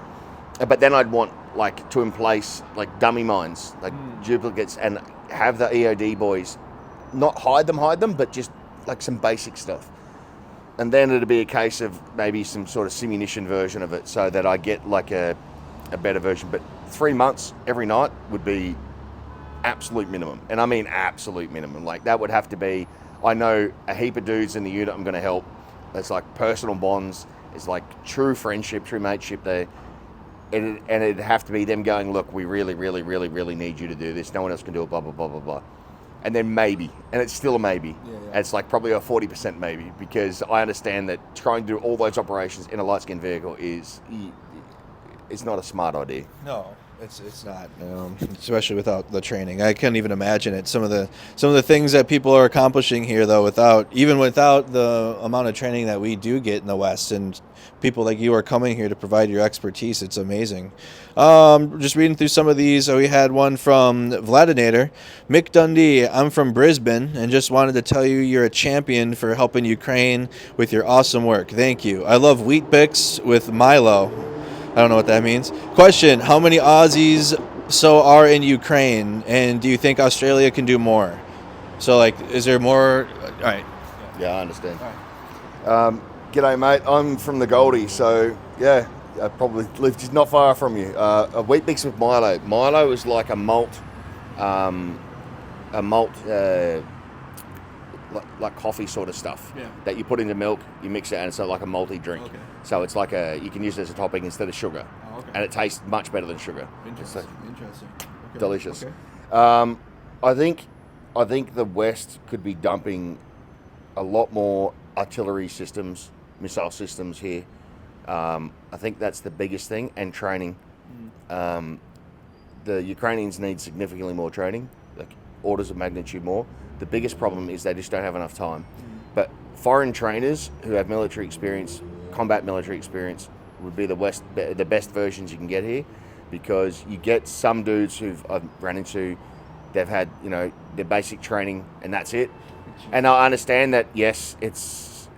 but then I'd want, like, to emplace, like, dummy mines, like duplicates, and have the EOD boys not hide them, but just, like, some basic stuff. And then it'd be a case of maybe some sort of simunition version of it, so that I get, like, a better version. But 3 months every night would be absolute minimum, and I mean absolute minimum. Like, that would have to be, I know a heap of dudes in the unit I'm going to help. It's like personal bonds. It's like true friendship, true mateship there. And it'd have to be them going, look, we really, really, really, really need you to do this. No one else can do it, blah, blah, blah, blah, blah. And then maybe, and it's still a maybe. Yeah. And it's like probably a 40% maybe, because I understand that trying to do all those operations in a light-skinned vehicle is not a smart idea. No. It's not, especially without the training. I can't even imagine it. Some of the things that people are accomplishing here, though, without the amount of training that we do get in the West, and people like you are coming here to provide your expertise. It's amazing. Just reading through some of these. We had one from Vladinator. Mick Dundee, I'm from Brisbane, and just wanted to tell you you're a champion for helping Ukraine with your awesome work. Thank you. I love Wheat Bix with Milo. I don't know what that means. Question, how many Aussies are in Ukraine, and do you think Australia can do more? So, like, is there more? All right. Yeah, I understand. All right. G'day, mate. I'm from the Goldie, so, yeah, I probably live just not far from you. A Wheat Bix with Milo. Milo is like a malt, like coffee sort of stuff that you put into milk, you mix it, and it's like a malty drink. Okay. So it's like you can use it as a topping instead of sugar. Oh, okay. And it tastes much better than sugar. Interesting. delicious. Okay. I think the West could be dumping a lot more artillery systems, missile systems here. I think that's the biggest thing, and training. The Ukrainians need significantly more training, like orders of magnitude more. The biggest problem is they just don't have enough time. But foreign trainers who have military experience, combat military experience, would be the best versions you can get here, because you get some dudes I've run into, they've had their basic training and that's it. And I understand that, yes, it's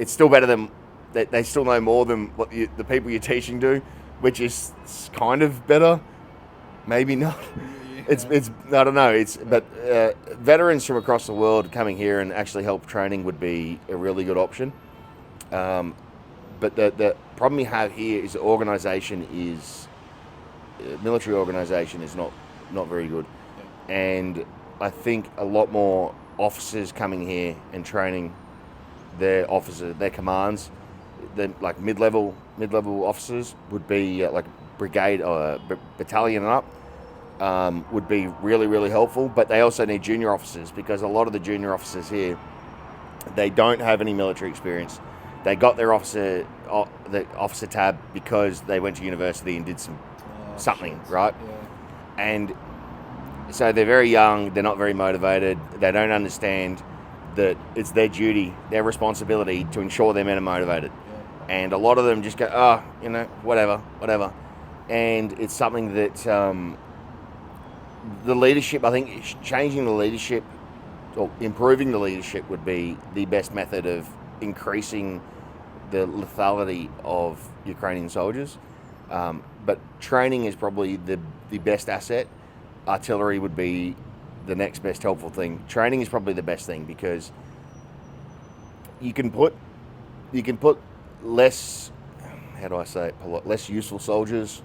still better than that. They still know more than what the people you're teaching do, which is kind of better. Maybe not. It's I don't know. But veterans from across the world coming here and actually help training would be a really good option. But the problem we have here is military organisation is not very good, and I think a lot more officers coming here and training their commands, like mid-level officers would be like brigade or battalion and up, would be really, really helpful. But they also need junior officers, because a lot of the junior officers here, they don't have any military experience. They got their officer tab because they went to university and did something, right? Yeah. And so they're very young, they're not very motivated, they don't understand that it's their duty, their responsibility to ensure their men are motivated. Yeah. And a lot of them just go, whatever. And it's something that the leadership, I think changing the leadership or improving the leadership would be the best method of increasing the lethality of Ukrainian soldiers. But training is probably the best asset. Artillery would be the next best helpful thing. Training is probably the best thing, because you can put less, less useful soldiers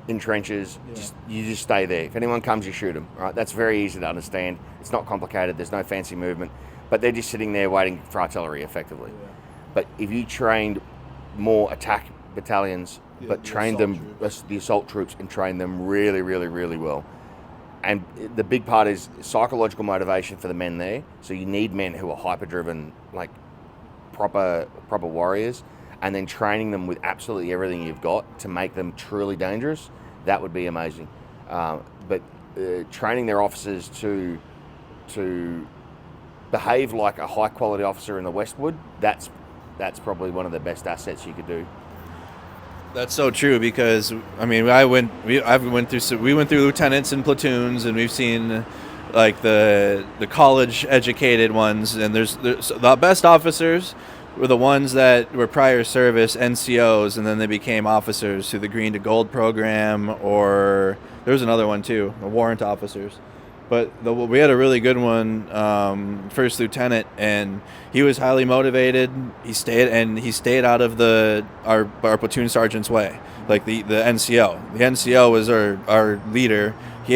in trenches. Yeah. You just stay there. If anyone comes, you shoot them. Right? That's very easy to understand. It's not complicated. There's no fancy movement, but they're just sitting there waiting for artillery, effectively. Yeah. But if you trained more attack battalions, but trained them, the assault troops, and trained them really, really, really well. And the big part is psychological motivation for the men there. So you need men who are hyper-driven, like proper warriors, and then training them with absolutely everything you've got to make them truly dangerous. That would be amazing. But training their officers to behave like a high-quality officer in the West would, that's probably one of the best assets you could do. That's so true, because we went through lieutenants and platoons, and we've seen like the college educated ones, and there's the best officers were the ones that were prior service NCOs, and then they became officers through the Green to Gold program, or there was another one too, the warrant officers. But we had a really good one, first lieutenant, and he was highly motivated. He stayed out of our platoon sergeant's way, like the NCO. The NCO was our leader. We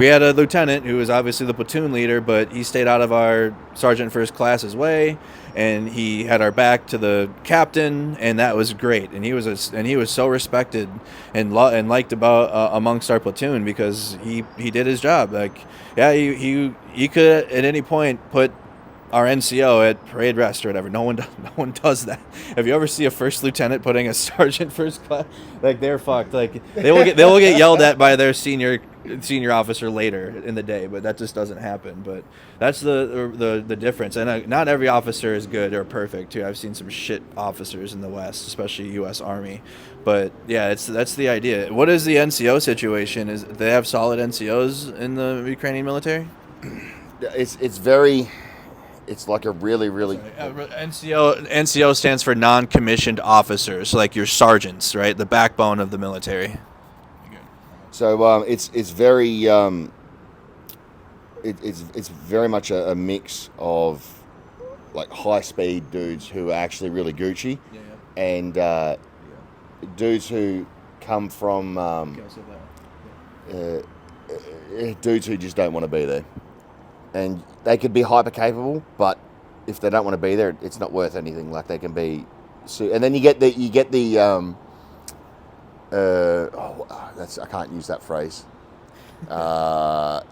had a lieutenant who was obviously the platoon leader, but he stayed out of our sergeant first class's way, and he had our back to the captain, and that was great. And he was so respected and liked about amongst our platoon, because he did his job. Like, yeah, he could at any point put our NCO at parade rest or whatever. No one does that. If you ever see a first lieutenant putting a sergeant first class, like, they're fucked. Like, they will get yelled at by their senior officer later in the day, but that just doesn't happen. But that's the difference. And not every officer is good or perfect too. I've seen some shit officers in the West, especially U.S. Army. But yeah, that's the idea. What is the NCO situation? Is they have solid NCOs in the Ukrainian military? It's like a really, really... NCO stands for non-commissioned officers, like your sergeants, right? The backbone of the military. So it's very it's very much a mix of like high speed dudes who are actually really Gucci, and dudes who come from dudes who just don't want to be there. And they could be hyper capable, but if they don't want to be there, it's not worth anything. Like, they can be, and then you get the I can't use that phrase.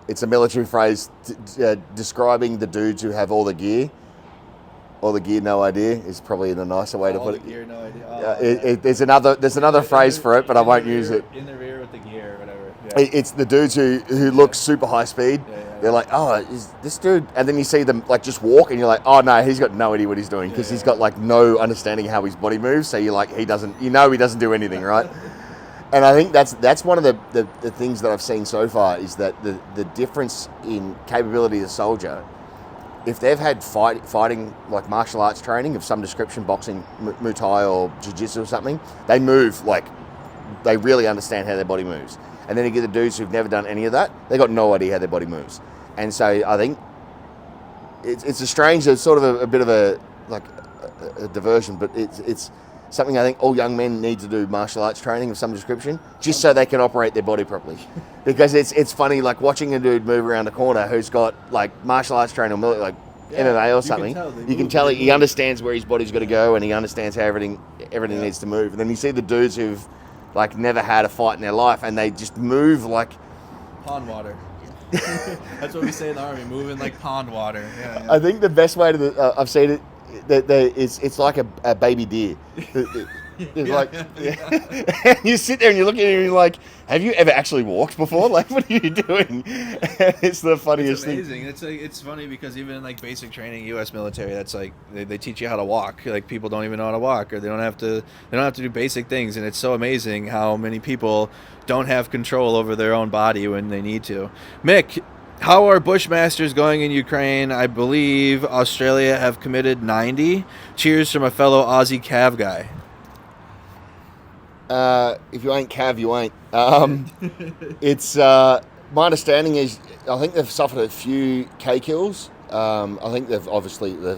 It's a military phrase describing the dudes who have all the gear. All the gear, no idea is probably the nicer way to put it. Gear, no idea. There's another phrase for it, but I won't use it. In the rear with the gear, or whatever. Yeah. It's the dudes who look super high speed. They're like, oh, is this dude? And then you see them like just walk, and you're like, oh no, he's got no idea what he's doing because he's got like no understanding how his body moves. So you're like, he doesn't do anything, right? And I think that's one of the things that I've seen so far is that the difference in capability of the soldier. If they've had fighting like martial arts training of some description, boxing, Muay Thai or Jiu-Jitsu or something, they move like they really understand how their body moves. And then you get the dudes who've never done any of that, they got no idea how their body moves. And so I think it's a strange, it's sort of a bit of a diversion, but it's something I think all young men need to do martial arts training of some description, just so they can operate their body properly. Because it's funny, like watching a dude move around the corner who's got like martial arts training or like MMA or something. You can tell he understands where his body's got to go and he understands how everything needs to move. And then you see the dudes who've like never had a fight in their life and they just move like pond water. That's what we say in the army, moving like pond water. Yeah. I think the best way to I've seen it. It's like a baby deer. And you sit there and you look at it and you're like, have you ever actually walked before? Like, what are you doing? It's the funniest thing. It's amazing. It's funny because even in like basic training, U.S. military, that's like they teach you how to walk. Like people don't even know how to walk, or they don't have to do basic things. And it's so amazing how many people don't have control over their own body when they need to. Mick, how are Bushmasters going in Ukraine? I believe Australia have committed 90. Cheers from a fellow Aussie Cav guy. If you ain't Cav, you ain't. It's my understanding is I think they've suffered a few K kills. I think they've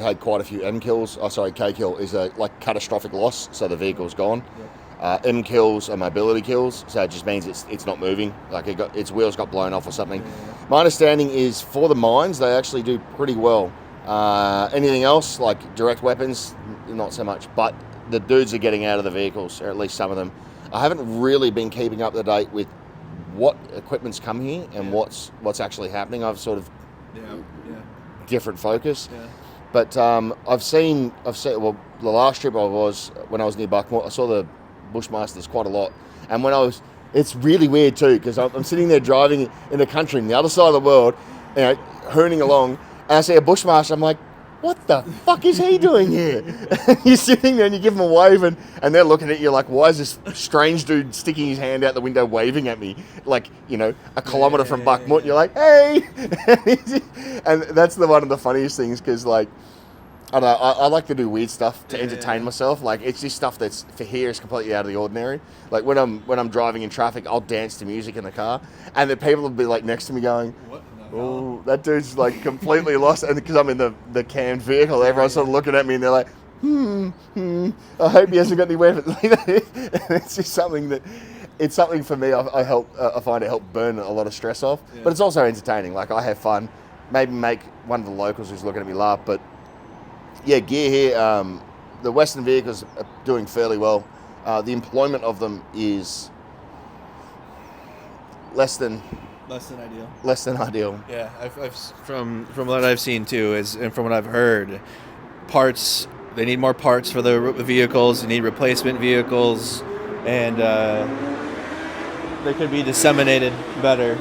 had quite a few M kills. Oh, sorry, K kill is a like catastrophic loss, so the vehicle's gone. M kills are mobility kills, so it just means it's not moving. Like its wheels got blown off or something. My understanding is for the mines, they actually do pretty well. Anything else, like direct weapons, not so much. But the dudes are getting out of the vehicles, or at least some of them. I haven't really been keeping up to date with what equipment's come here and what's actually happening. I've sort of different focus. Yeah. But I've seen well, the last trip I was when I was near Buckmore, I saw the Bushmasters quite a lot. And it's really weird too, because I'm sitting there driving in a country on the other side of the world, hooning along, and I see a Bushmaster. I'm like, what the fuck is he doing here? You're sitting there and you give him a wave, and they're looking at you like, why is this strange dude sticking his hand out the window waving at me? Like, a kilometre from Buckmore, and you're like, hey! And that's one of the funniest things, because like, I don't know, I like to do weird stuff to entertain myself. Like, it's just stuff that's for here is completely out of the ordinary. Like when I'm driving in traffic, I'll dance to music in the car, and the people will be like next to me going, "What? Oh, that dude's like completely lost." And because I'm in the canned vehicle, everyone's sort of looking at me and they're like, I hope he hasn't got any weapons. It's just something it's something for me. I find it help burn a lot of stress off, but it's also entertaining. Like I have fun, maybe make one of the locals who's looking at me laugh, but. Yeah, gear here, the Western vehicles are doing fairly well. The employment of them is less than ideal. Less than ideal. Yeah, I've from what I've seen too, and from what I've heard, parts, they need more parts for the vehicles, they need replacement vehicles, and they could be disseminated better.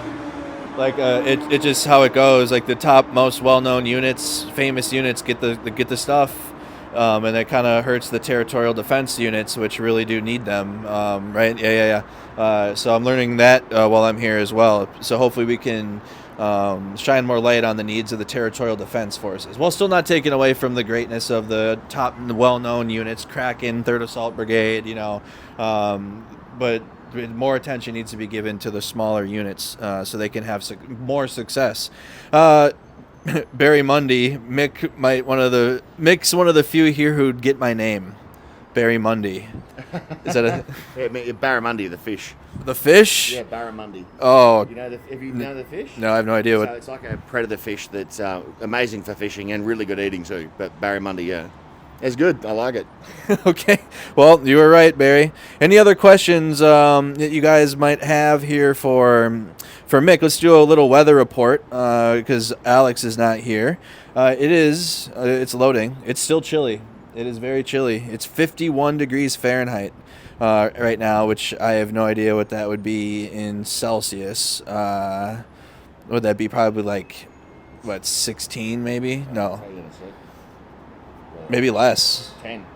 Like it just how it goes. Like the top most well-known units, famous units get the stuff, and that kind of hurts the territorial defense units, which really do need them. Right? Yeah. So I'm learning that while I'm here as well. So hopefully we can shine more light on the needs of the territorial defense forces, while still not taking away from the greatness of the top well-known units, Kraken, 3rd Assault Brigade. But more attention needs to be given to the smaller units so they can have more success. Barry Mundy, Mick's one of the few here who'd get my name. Barry Mundy. Is that a... Yeah, barramundi, the fish. The fish? Yeah, barramundi. Oh. Have you know the fish? No, I have no idea. So it's like a predator fish that's amazing for fishing and really good eating too. But barramundi, yeah. It's good. I like it. Okay. Well, you were right, Barry. Any other questions that you guys might have here for Mick? Let's do a little weather report because Alex is not here. It's loading. It's still chilly. It is very chilly. It's 51 degrees Fahrenheit right now, which I have no idea what that would be in Celsius. Would that be probably like, 16 maybe? No. Maybe less.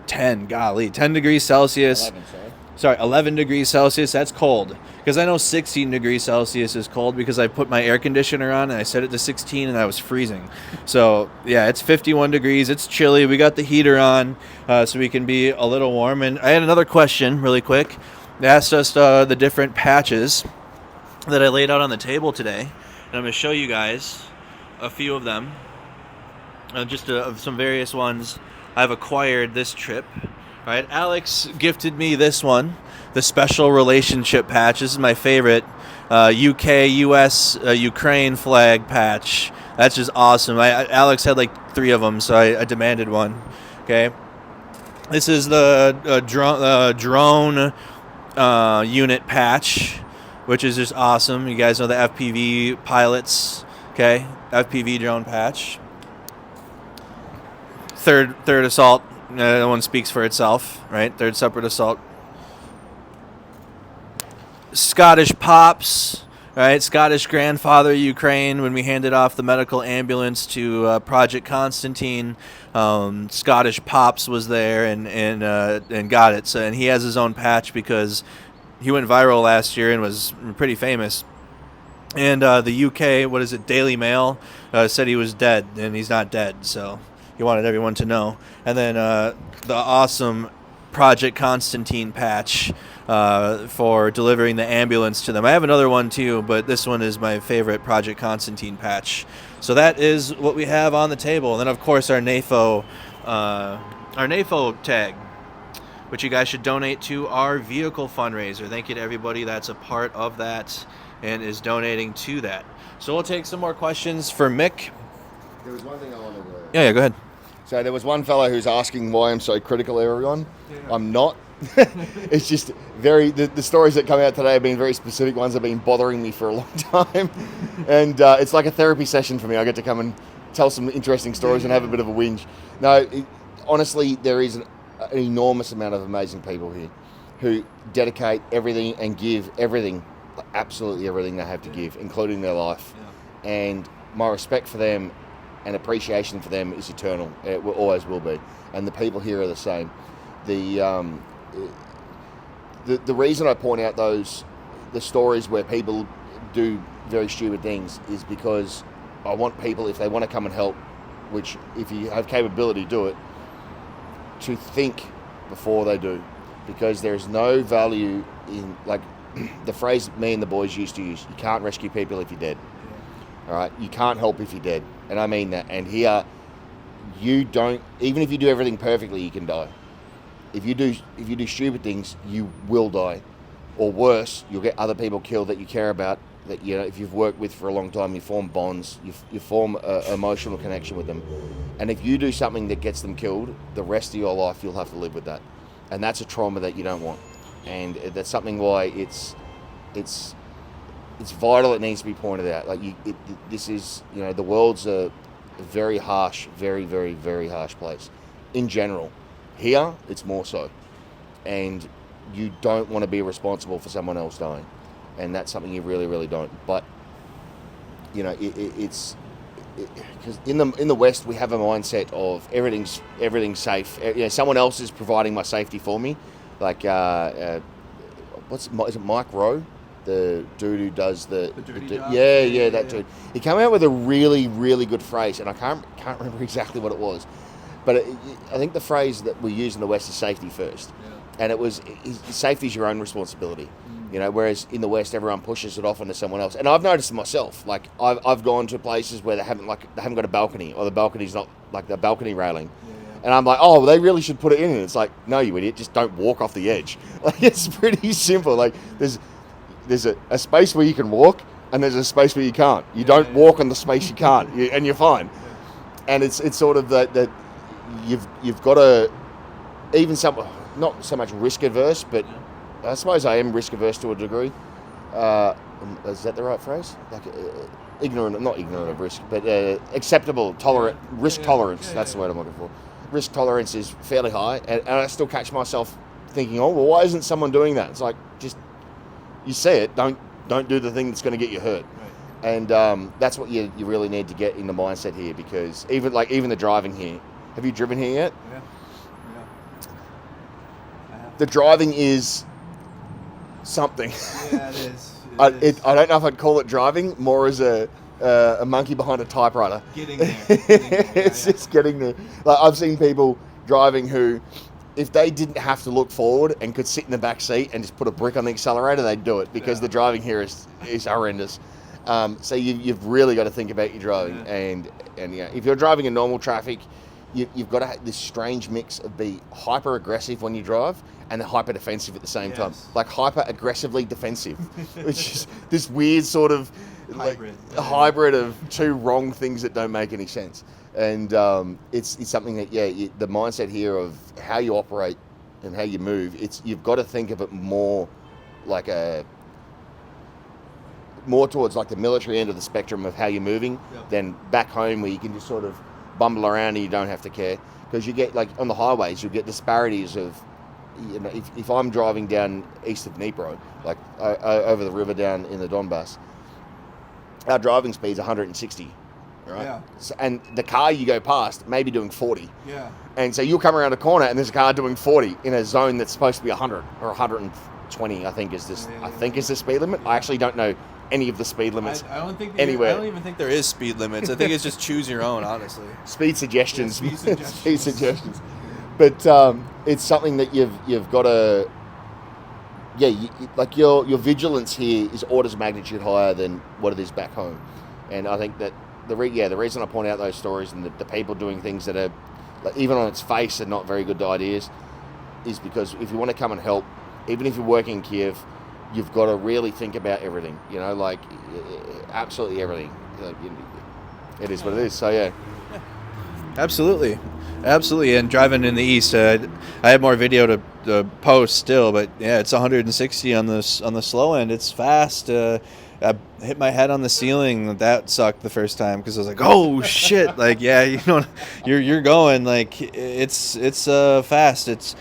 10, golly. 10 degrees Celsius. 11 degrees Celsius. That's cold. Because I know 16 degrees Celsius is cold because I put my air conditioner on and I set it to 16 and I was freezing. So, yeah, it's 51 degrees. It's chilly. We got the heater on so we can be a little warm. And I had another question really quick. They asked us the different patches that I laid out on the table today. And I'm going to show you guys a few of them. Just of some various ones I've acquired this trip. Right, Alex gifted me this one, the special relationship patch. This is my favorite, UK, US, Ukraine flag patch. That's just awesome. Alex had like 3 of them, so I demanded one. Okay, this is the drone unit patch, which is just awesome. You guys know the FPV pilots. Okay, FPV drone patch. Third assault. That one speaks for itself, right? Third separate assault. Scottish Pops, right? Scottish grandfather Ukraine. When we handed off the medical ambulance to Project Constantine, Scottish Pops was there and got it. So, and he has his own patch because he went viral last year and was pretty famous. And the UK, what is it? Daily Mail said he was dead, and he's not dead. So. He wanted everyone to know. And then the awesome Project Constantine patch for delivering the ambulance to them. I have another one too, but this one is my favorite Project Constantine patch. So that is what we have on the table. And then, of course, our NAFO tag, which you guys should donate to our vehicle fundraiser. Thank you to everybody that's a part of that and is donating to that. So we'll take some more questions for Mick. There was one thing I wanted to... Yeah, go ahead. So there was one fellow who's asking why I'm so critical of everyone. Yeah. I'm not. It's just the stories that come out today have been very specific ones that have been bothering me for a long time. And it's like a therapy session for me. I get to come and tell some interesting stories and have a bit of a whinge. No, honestly, there is an enormous amount of amazing people here who dedicate everything and give everything, absolutely everything they have to give, including their life. Yeah. And my respect for them and appreciation for them is eternal. It always will be. And the people here are the same. The reason I point out the stories where people do very stupid things is because I want people, if they want to come and help, which if you have capability, do it, to think before they do. Because there's no value in, like the phrase me and the boys used to use, you can't rescue people if you're dead. All right, you can't help if you're dead, and I mean that. And here, you don't. Even if you do everything perfectly, you can die. If you do stupid things, you will die, or worse, you'll get other people killed that you care about. That if you've worked with for a long time, you form bonds, you form an emotional connection with them. And if you do something that gets them killed, the rest of your life you'll have to live with that, and that's a trauma that you don't want. And that's something why it's vital. It needs to be pointed out. Like this is, the world's a very harsh, very, very, very harsh place in general. Here, it's more so, and you don't want to be responsible for someone else dying, and that's something you really, really don't. But it's because in the West we have a mindset of everything's safe. Someone else is providing my safety for me. Like is it Mike Rowe? The dude who does the job. Yeah, that dude. He came out with a really, really good phrase, and I can't remember exactly what it was, but I think the phrase that we use in the West is safety first, and it was safety is your own responsibility, Whereas in the West everyone pushes it off onto someone else, and I've noticed it myself. Like I've gone to places where they haven't got a balcony, or the balcony's not like the balcony railing. And I'm like, oh, well, they really should put it in. And it's like, no, you idiot, just don't walk off the edge. Like, it's pretty simple. Like, there's a space where you can walk, and there's a space where you can't. You don't walk on the space you can't, and you're fine. And it's sort of that you've got to even not so much risk averse, but I suppose I am risk averse to a degree. Is that the right phrase? Like not ignorant of risk, but acceptable, risk tolerance. That's the word I'm looking for. Risk tolerance is fairly high, and I still catch myself thinking, oh, well, why isn't someone doing that? It's like, just, you see it, don't do the thing that's going to get you hurt. Right. And that's what you really need to get in the mindset here, because even the driving here. Have you driven here yet? Yeah. The driving is something. Yeah, it is. I don't know if I'd call it driving, more as a monkey behind a typewriter. Getting there. It's just getting there. Like, I've seen people driving who, if they didn't have to look forward and could sit in the back seat and just put a brick on the accelerator, they'd do it, because the driving here is horrendous. So you've really got to think about your driving, and if you're driving in normal traffic, you've got to have this strange mix of be hyper aggressive when you drive and hyper defensive at the same time. Like hyper aggressively defensive, which is this weird sort of hybrid of two wrong things that don't make any sense. And it's something that the mindset here of how you operate and how you move, you've got to think of it more like more towards like the military end of the spectrum of how you're moving than back home, where you can just sort of bumble around and you don't have to care. Because you get, like, on the highways, you'll get disparities of, if I'm driving down east of Dnipro, like over the river down in the Donbass, our driving speed's 160, right? Yeah. So, and the car you go past may be doing 40. Yeah. And so you'll come around a corner and there's a car doing 40 in a zone that's supposed to be 100 or 120, I think is the speed limit. I actually don't know any of the speed limits. I don't think anywhere. I don't even think there is speed limits. I think it's just choose your own, honestly. Speed suggestions. Yeah, speed suggestions. But it's something that you've got to. Like your vigilance here is orders of magnitude higher than what it is back home, and I think that the reason I point out those stories and the people doing things that are, like, even on its face, are not very good ideas, is because if you want to come and help, even if you're working in Kyiv, you've got to really think about everything, like absolutely everything. It is what it is. So yeah. Absolutely. And driving in the east, I have more video to post still, but yeah, it's 160 on the slow end. It's fast. I hit my head on the ceiling. That sucked the first time, because I was like, oh shit! Like, you're going, like, it's fast.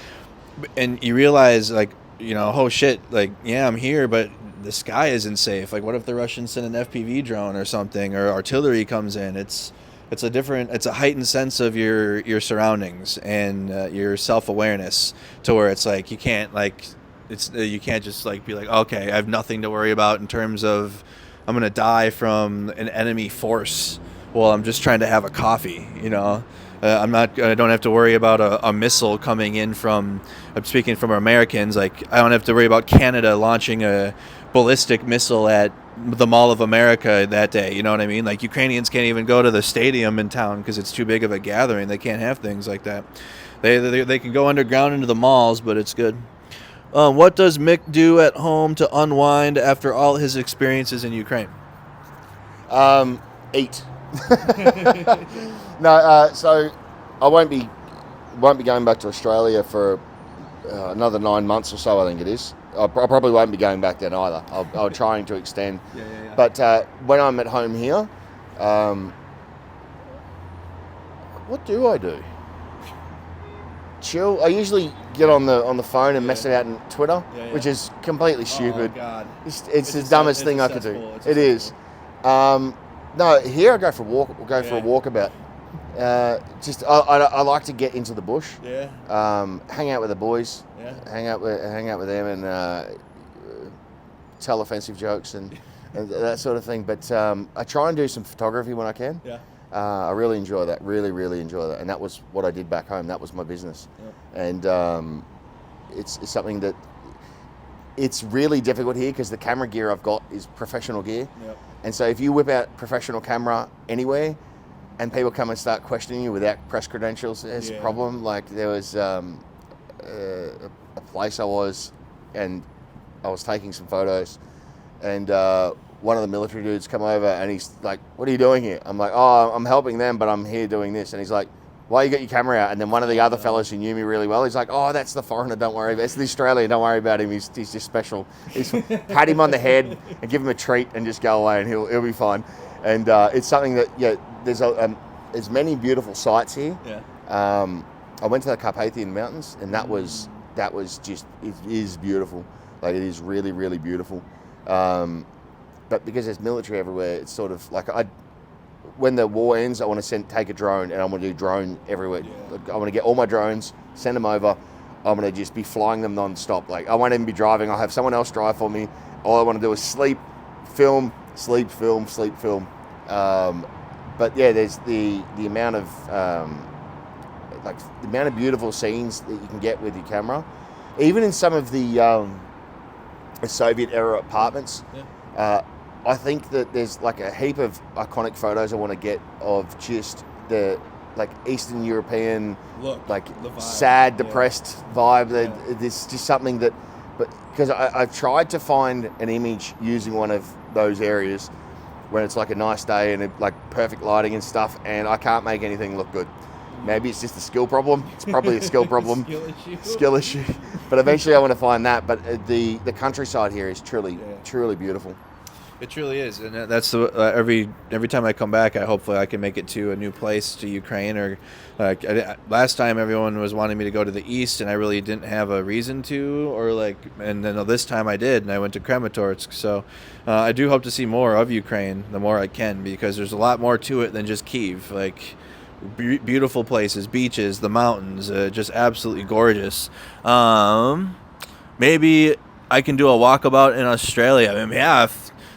And you realize, like, oh shit, like, yeah, I'm here, but the sky isn't safe. Like, what if the Russians send an FPV drone or something, or artillery comes in? It's a heightened sense of your surroundings and your self-awareness, to where it's like you can't just like be like, okay, I have nothing to worry about in terms of I'm gonna die from an enemy force. Well, I'm just trying to have a coffee, I don't have to worry about a missile coming in from, I'm speaking from Americans, like, I don't have to worry about Canada launching a ballistic missile at the Mall of America that day, you know what I mean? Like, Ukrainians can't even go to the stadium in town because it's too big of a gathering. They can't have things like that. They can go underground into the malls, but it's good. What does Mick do at home to unwind after all his experiences in Ukraine? Eat. No, so I won't be going back to Australia for another 9 months or so, I think it is. I probably won't be going back then either. I'm trying to extend. Yeah. But when I'm at home here, what do I do? Chill. I usually get on the phone and mess it out in Twitter, which is completely stupid. Oh, God. It's the dumbest thing I could do. It is. No, here I go for a walk. We'll go for a walkabout. I like to get into the bush. Yeah. Hang out with the boys. Yeah. Hang out with them and tell offensive jokes and that sort of thing. But I try and do some photography when I can. Yeah. I really enjoy that. Really enjoy that. And that was what I did back home. That was my business. Yeah. And it's something that it's really difficult here because the camera gear I've got is professional gear. Yep. And so if you whip out professional camera anywhere and people come and start questioning you without press credentials, it's a problem. Like, there was a place I was, and I was taking some photos, and one of the military dudes come over and he's like, "What are you doing here?" I'm like, "Oh, I'm helping them, but I'm here doing this." And he's like, why you got your camera out? And then one of the other fellas who knew me really well, he's like, oh, that's the foreigner, don't worry about it. It's the Australian, don't worry about him. He's just special. He's pat him on the head and give him a treat and just go away and he'll be fine. And it's something that, there's many beautiful sights here. Yeah. I went to the Carpathian Mountains and that was just, it is beautiful. Like it is really, really beautiful. But because there's military everywhere, it's sort of like when the war ends, I want to take a drone and I want to do drone everywhere. Yeah. I want to get all my drones, send them over. I'm going to just be flying them non-stop. Like I won't even be driving. I'll have someone else drive for me. All I want to do is sleep, film, sleep, film, sleep, film. But yeah, there's the amount of the amount of beautiful scenes that you can get with your camera. Even in some of the Soviet era apartments. Yeah. I think that there's like a heap of iconic photos I want to get of just the like Eastern European look, like sad, depressed vibe. That it's just something that, but because I've tried to find an image using one of those areas when it's like a nice day and like perfect lighting and stuff, and I can't make anything look good. Maybe it's just a skill problem. It's probably a skill problem. Skill issue. But eventually I want to find that. But the countryside here is truly beautiful. It truly is, and that's every time I come back, hopefully I can make it to a new place, to Ukraine, or last time everyone was wanting me to go to the east, and I really didn't have a reason to, and then this time I did, and I went to Kramatorsk. So I do hope to see more of Ukraine, the more I can, because there's a lot more to it than just Kyiv. Like beautiful places, beaches, the mountains, just absolutely gorgeous. Maybe I can do a walkabout in Australia. I mean,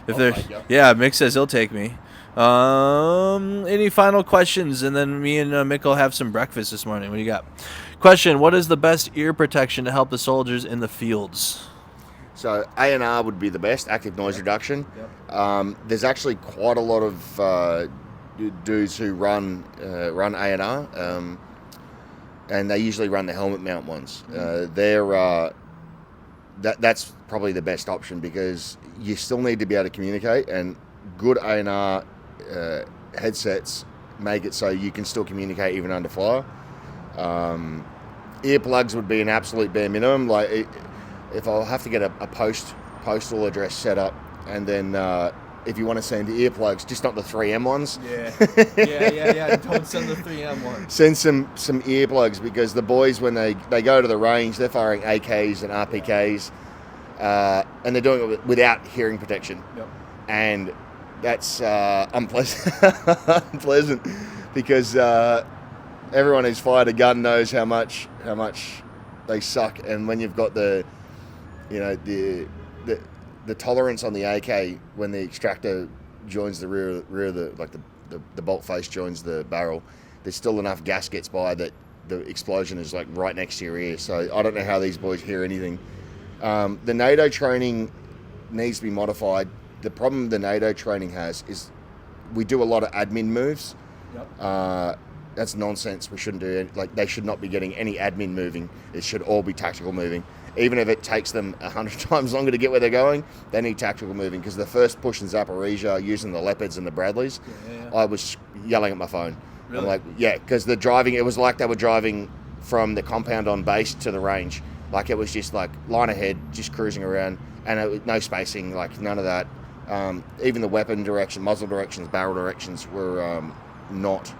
Mick says he'll take me. Any final questions? And then me and Mick will have some breakfast this morning. What do you got? Question: what is the best ear protection to help the soldiers in the fields? So ANR would be the best, active noise reduction. Yep. There's actually quite a lot of dudes who run ANR, and they usually run the helmet mount ones. That's probably the best option because you still need to be able to communicate, and good ANR headsets make it so you can still communicate even under fire. Earplugs would be an absolute bare minimum. Like if I'll have to get a postal address set up, and then if you want to send earplugs, just not the 3M ones. Yeah. Don't send the 3M ones. Send some earplugs because the boys, when they go to the range, they're firing AKs and RPKs, and they're doing it without hearing protection. Yep. And that's unpleasant because everyone who's fired a gun knows how much they suck. And when you've got the tolerance on the AK when the extractor joins the rear of the bolt face joins the barrel, there's still enough gas gets by that the explosion is like right next to your ear. So I don't know how these boys hear anything. The NATO training needs to be modified. The problem the NATO training has is we do a lot of admin moves. Yep. That's nonsense. We shouldn't do it. Like they should not be getting any admin moving. It should all be tactical moving. Even if it takes them 100 times longer to get where they're going, they need tactical moving. Because the first push in Zaporizhia, using the Leopards and the Bradleys, I was yelling at my phone. Really? I'm like, because the driving, it was like they were driving from the compound on base to the range. Like it was just like line ahead, just cruising around, and no spacing, like none of that. Even the weapon direction, muzzle directions, barrel directions were not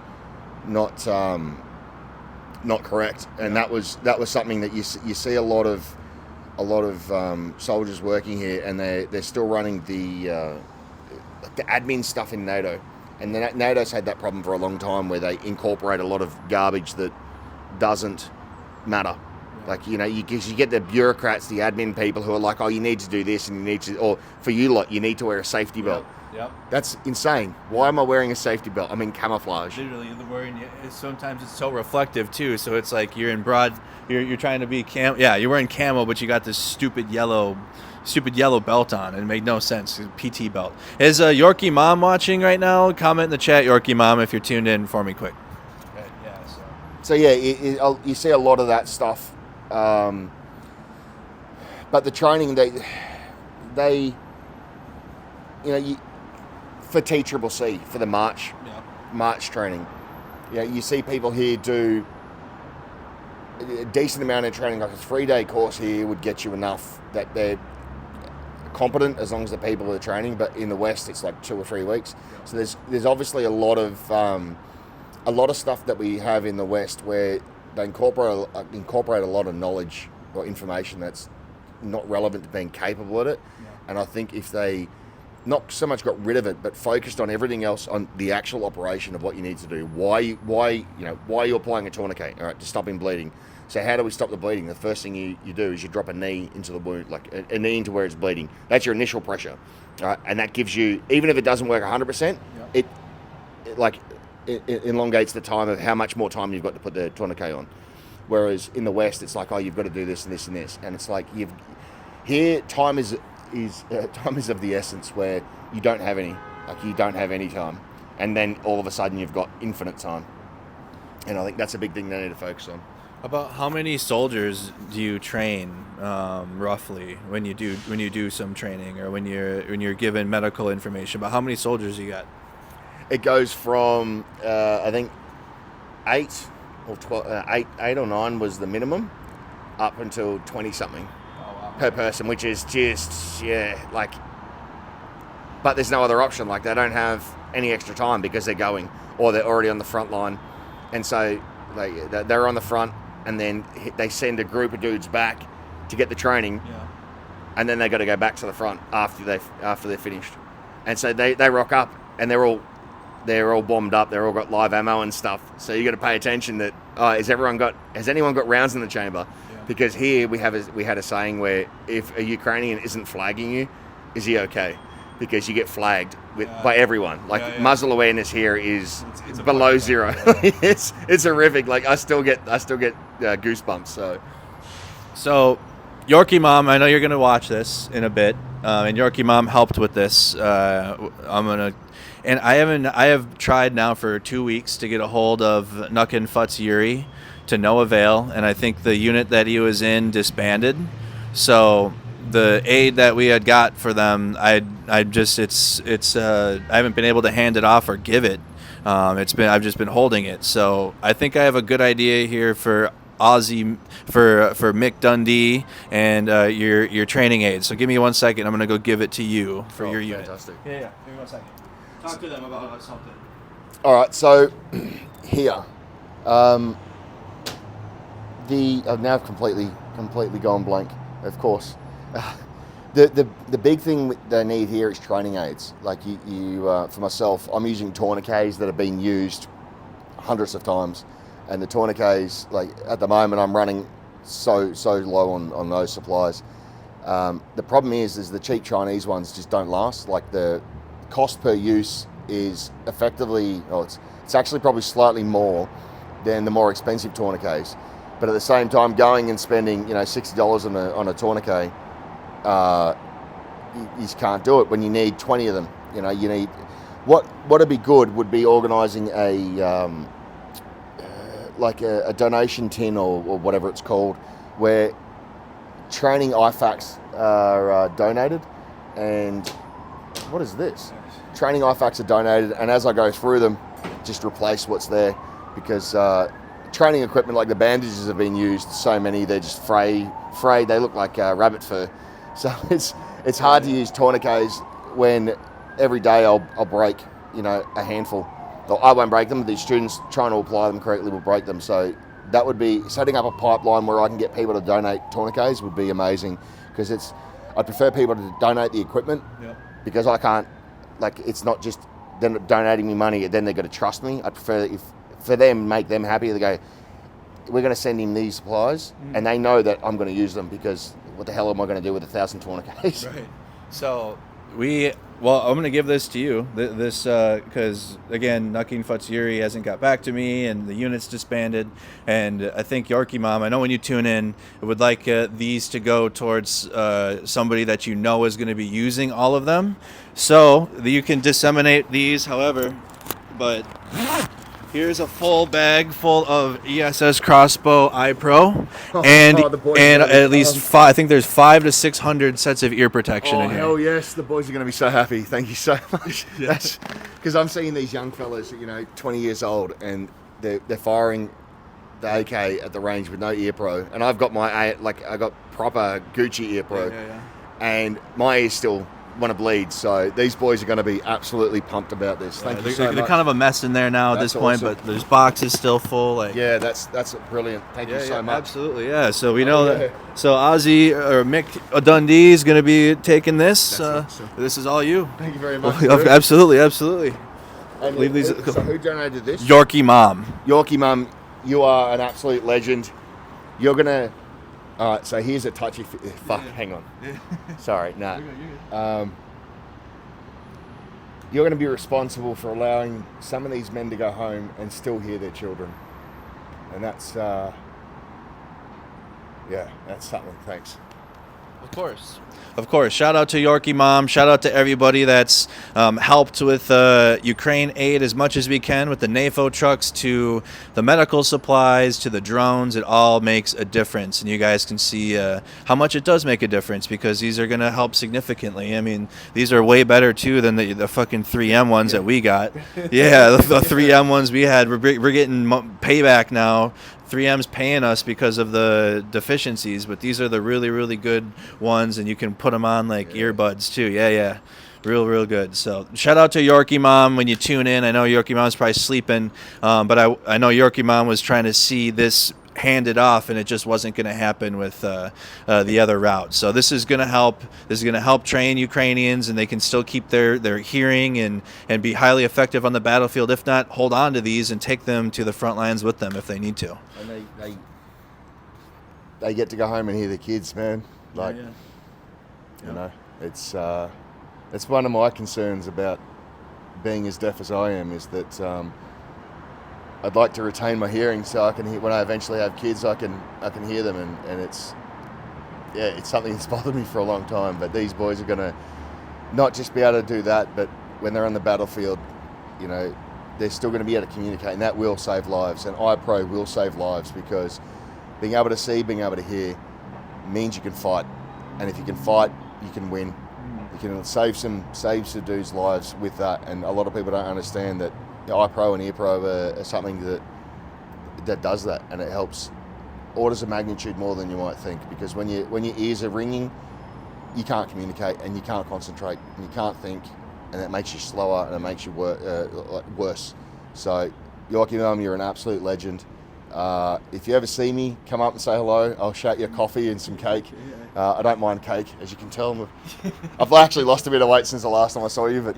correct, and that was something that you see a lot of soldiers working here, and they're still running the admin stuff in NATO, and then NATO's had that problem for a long time where they incorporate a lot of garbage that doesn't matter. Like, you get the bureaucrats, the admin people who are like, oh, you need to do this and you need to, or for you lot, you need to wear a safety belt. Yep. That's insane. Why am I wearing a safety belt? I'm in camouflage. Literally, you're wearing. Sometimes it's so reflective too. So it's like you're in broad. You're trying to be you're wearing camo, but you got this stupid yellow belt on, and it made no sense. PT belt. Is Yorkie Mom watching right now? Comment in the chat, Yorkie Mom, if you're tuned in for me, quick. Okay, So you see a lot of that stuff. But the training they for TCCC, for the March training, You see people here do a decent amount of training, like a 3-day course here would get you enough that they're competent as long as the people are training. But in the West, it's like 2 or 3 weeks. So there's obviously a lot of stuff that we have in the West where they incorporate a lot of knowledge or information that's not relevant to being capable at it. And I think if they not so much got rid of it, but focused on everything else, on the actual operation of what you need to do, why you're applying a tourniquet, all right, to stop him bleeding. So how do we stop the bleeding? The first thing you do is you drop a knee into the wound, like a knee into where it's bleeding. That's your initial pressure, all right? And that gives you, even if it doesn't work 100%, it elongates the time of how much more time you've got to put the tourniquet on. Whereas in the West, it's like, oh, you've got to do this and this and this, and it's like here time is of the essence, where you don't have any time, and then all of a sudden you've got infinite time, and I think that's a big thing they need to focus on. About how many soldiers do you train roughly when you do some training, or when you're given medical information? About how many soldiers you got? It goes from I think 8 or 12, 8 or 9 was the minimum, up until 20 something per person, which is just but there's no other option. Like, they don't have any extra time because they're going, or they're already on the front line, and so they're on the front, and then they send a group of dudes back to get the training, and then they got to go back to the front after they're finished, and so they rock up, and they're all bombed up, they're all got live ammo and stuff. So you got to pay attention that has anyone got rounds in the chamber? Because here we had a saying where if a Ukrainian isn't flagging you, is he okay? Because you get flagged by everyone. Like, muzzle awareness here is it's below zero. it's horrific. Like, I still get goosebumps. So Yorkie Mom, I know you're gonna watch this in a bit, and Yorkie Mom helped with this. I have tried now for 2 weeks to get a hold of Nukin Futz Yuri, to no avail, and I think the unit that he was in disbanded. So the aid that we had got for them, I haven't been able to hand it off or give it. I've just been holding it. So I think I have a good idea here for Aussie, for Mick Dundee and your training aid. So give me 1 second. I'm gonna go give it to you for your unit. Fantastic. Yeah. Give me 1 second. Talk to them about something. All right. So here, I've now completely gone blank. Of course, the big thing they need here is training aids. Like you for myself, I'm using tourniquets that have been used hundreds of times, and the tourniquets, like, at the moment, I'm running so low on those supplies. The problem is the cheap Chinese ones just don't last. Like, the cost per use is effectively, it's actually probably slightly more than the more expensive tourniquets. But at the same time, going and spending $60 on a tourniquet, you just can't do it when you need 20 of them. You need what'd be good would be organising a donation tin or whatever it's called, where training IFACs are donated. And what is this? Training IFACs are donated, and as I go through them, just replace what's there, because training equipment like the bandages have been used so many, they're just frayed. They look like rabbit fur. So it's hard to use tourniquets when every day I'll break a handful. I won't break them, but the students trying to apply them correctly will break them. So that would be setting up a pipeline where I can get people to donate tourniquets would be amazing, because I'd prefer people to donate the equipment, because I can't, it's not just them donating me money, then they've got to trust me. I prefer for them, make them happy. They go, we're going to send him these supplies, and they know that I'm going to use them, because what the hell am I going to do with 1,000 tourniquets? Right. So I'm going to give this to you, because, again, Nukin Futz Yuri hasn't got back to me, and the unit's disbanded, and I think Yorkie Mom, I know when you tune in, I would like these to go towards somebody that you know is going to be using all of them, so you can disseminate these however, but here's a full bag full of ESS Crossbow iPro, and at least I think there's 500 to 600 sets of ear protection in here. Oh, hell yes, the boys are going to be so happy. Thank you so much. Yes, because I'm seeing these young fellas, 20 years old, and they're firing the AK at the range with no ear pro, and I've got I got proper Gucci ear pro, and my ears still want to bleed. So these boys are going to be absolutely pumped about this. Thank you so much. They're kind of a mess in there now at this point, but there's boxes still full. That's brilliant. Thank you so much. Absolutely, yeah. So we know that. So Ozzy or Mick Dundee is going to be taking this. This is all you. Thank you very much. Absolutely. And Leave these. So who donated this? Yorkie Mom. Yorkie Mum, you are an absolute legend. You're gonna. All right. So here's a touchy. Fuck. Yeah. Hang on. Yeah. Sorry. No. You're going to be responsible for allowing some of these men to go home and still hear their children, and that's. That's something. Thanks. Of course. Shout out to Yorkie Mom. Shout out to everybody that's helped with Ukraine aid as much as we can, with the NAFO trucks to the medical supplies to the drones. It all makes a difference. And you guys can see how much it does make a difference, because these are going to help significantly. I mean, these are way better, too, than the fucking 3M ones that we got. Yeah, the 3M ones we had. We're getting payback now. 3M's paying us because of the deficiencies, but these are the really, really good ones, and you can put them on like earbuds too. Yeah. Real good. So shout out to Yorkie Mom when you tune in. I know Yorkie Mom's probably sleeping, but I know Yorkie Mom was trying to see this handed off, and it just wasn't going to happen with the other route. So this is going to help. This is going to help train Ukrainians, and they can still keep their hearing and be highly effective on the battlefield. If not, hold on to these and take them to the front lines with them if they need to. And they get to go home and hear the kids, man. Like, you know, it's one of my concerns about being as deaf as I am, is that I'd like to retain my hearing so I can hear, when I eventually have kids, I can hear them, and it's something that's bothered me for a long time. But these boys are gonna not just be able to do that, but when they're on the battlefield, you know, they're still going to be able to communicate, and that will save lives. And iPro will save lives, because being able to see, being able to hear means you can fight, and if you can fight, you can win. You can save some dudes' lives with that, and a lot of people don't understand that iPro and EarPro are something that does that, and it helps orders of magnitude more than you might think, because when your ears are ringing, you can't communicate, and you can't concentrate, and you can't think, and it makes you slower, and it makes you worse. So, Yorkie Mum, you're an absolute legend. If you ever see me, come up and say hello. I'll shout you a coffee and some cake. I don't mind cake, as you can tell. I've actually lost a bit of weight since the last time I saw you, but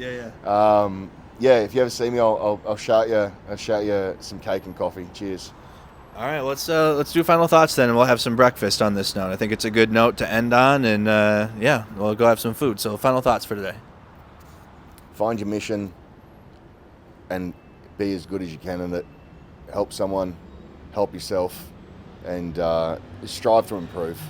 if you ever see me, I'll shout you some cake and coffee. Cheers. All right, let's do final thoughts then, and we'll have some breakfast on this note. I think it's a good note to end on, and we'll go have some food. So, final thoughts for today. Find your mission and be as good as you can in it. Help someone, help yourself, and strive to improve.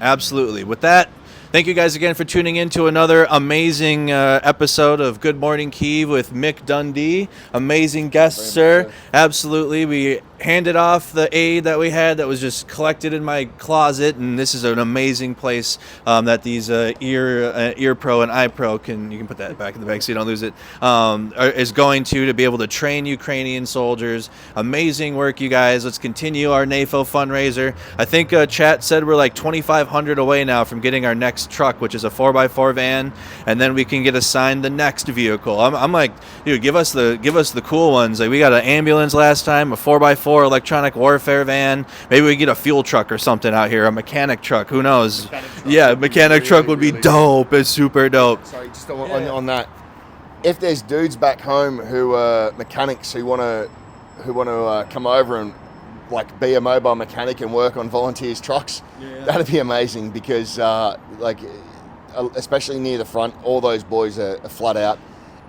Absolutely. With that, thank you guys again for tuning in to another amazing episode of Good Morning Kyiv with Mick Dundee. Amazing guest, sir. Absolutely. We handed off the aid that we had that was just collected in my closet, and this is an amazing place that these Ear Pro and iPro you can put that back in the bag so you don't lose it, is going to be able to train Ukrainian soldiers. Amazing work, you guys. Let's continue our NAFO fundraiser. I think chat said we're like 2,500 away now from getting our next truck, which is a 4x4 van, and then we can get assigned the next vehicle. I'm like, dude, give us the cool ones. Like, we got an ambulance last time, a 4x4 electronic warfare van. Maybe we get a fuel truck or something out here, a mechanic truck. Who knows? Mechanic truck would be dope. It's super dope. Sorry, just on that. If there's dudes back home who are mechanics who want to come over and like be a mobile mechanic and work on volunteers' trucks, that'd be amazing, because especially near the front, all those boys are flat out,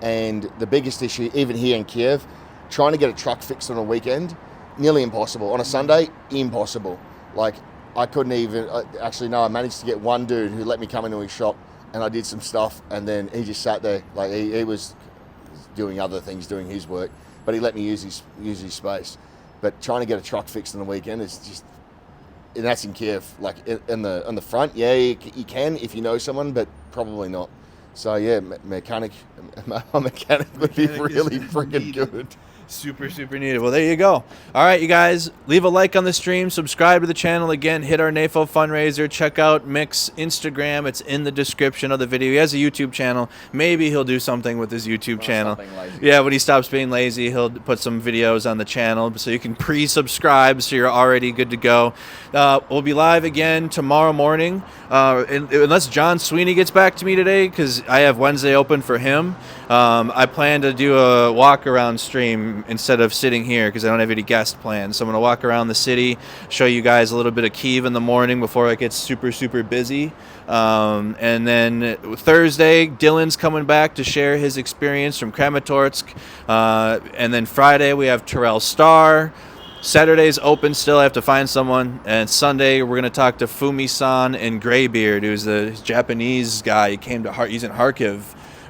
and the biggest issue, even here in Kyiv, trying to get a truck fixed on a weekend, nearly impossible. On a Sunday, impossible. Like, I couldn't even, I managed to get one dude who let me come into his shop, and I did some stuff, and then he just sat there, like he was doing other things, doing his work, but he let me use his space. But trying to get a truck fixed on the weekend is just, and that's in Kyiv. Like, on the front, you can if you know someone, but probably not. So yeah, a mechanic would be really freaking good. Super, super needed. Well, there you go. All right, you guys, leave a like on the stream, subscribe to the channel. Again, hit our NAFO fundraiser. Check out Mick's Instagram. It's in the description of the video. He has a YouTube channel. Maybe he'll do something with his YouTube channel. Yeah, when he stops being lazy, he'll put some videos on the channel so you can pre-subscribe so you're already good to go. We'll be live again tomorrow morning, unless John Sweeney gets back to me today, because I have Wednesday open for him. I plan to do a walk-around stream instead of sitting here because I don't have any guest plans. So I'm going to walk around the city, show you guys a little bit of Kyiv in the morning before it gets super, super busy. And then Thursday, Dylan's coming back to share his experience from Kramatorsk. And then Friday, we have Terrell Starr. Saturday's open still. I have to find someone. And Sunday, we're going to talk to Fumi-san and Graybeard, who's the Japanese guy. He came to he's in Kharkiv,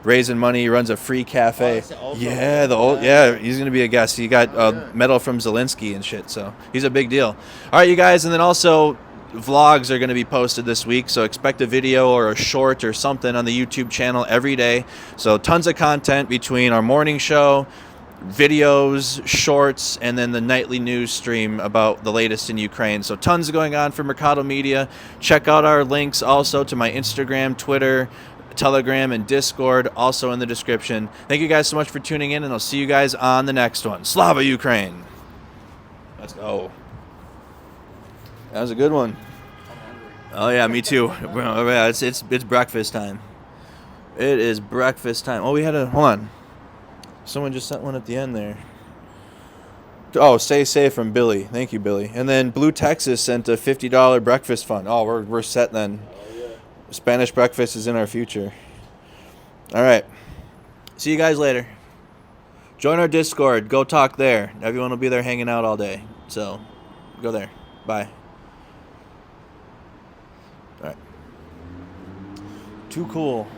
raising money. He runs a free cafe. He's going to be a guest. He got a medal from Zelensky and shit, so he's a big deal. All right, you guys, and then also vlogs are going to be posted this week, so expect a video or a short or something on the YouTube channel every day. So tons of content between our morning show, videos, shorts, and then the nightly news stream about the latest in Ukraine. So tons going on for Mercado Media. Check out our links also to my Instagram, Twitter, Telegram, and Discord, also in the description. Thank you guys so much for tuning in, and I'll see you guys on the next one. Slava Ukraine! Let's go. That was a good one. Oh yeah, me too. It's breakfast time. It is breakfast time. Oh, we had hold on. Someone just sent one at the end there. Oh, stay safe from Billy. Thank you, Billy. And then Blue Texas sent a $50 breakfast fund. Oh, we're set then. Spanish breakfast is in our future. All right. See you guys later. Join our Discord. Go talk there. Everyone will be there hanging out all day. So go there. Bye. All right. Too cool.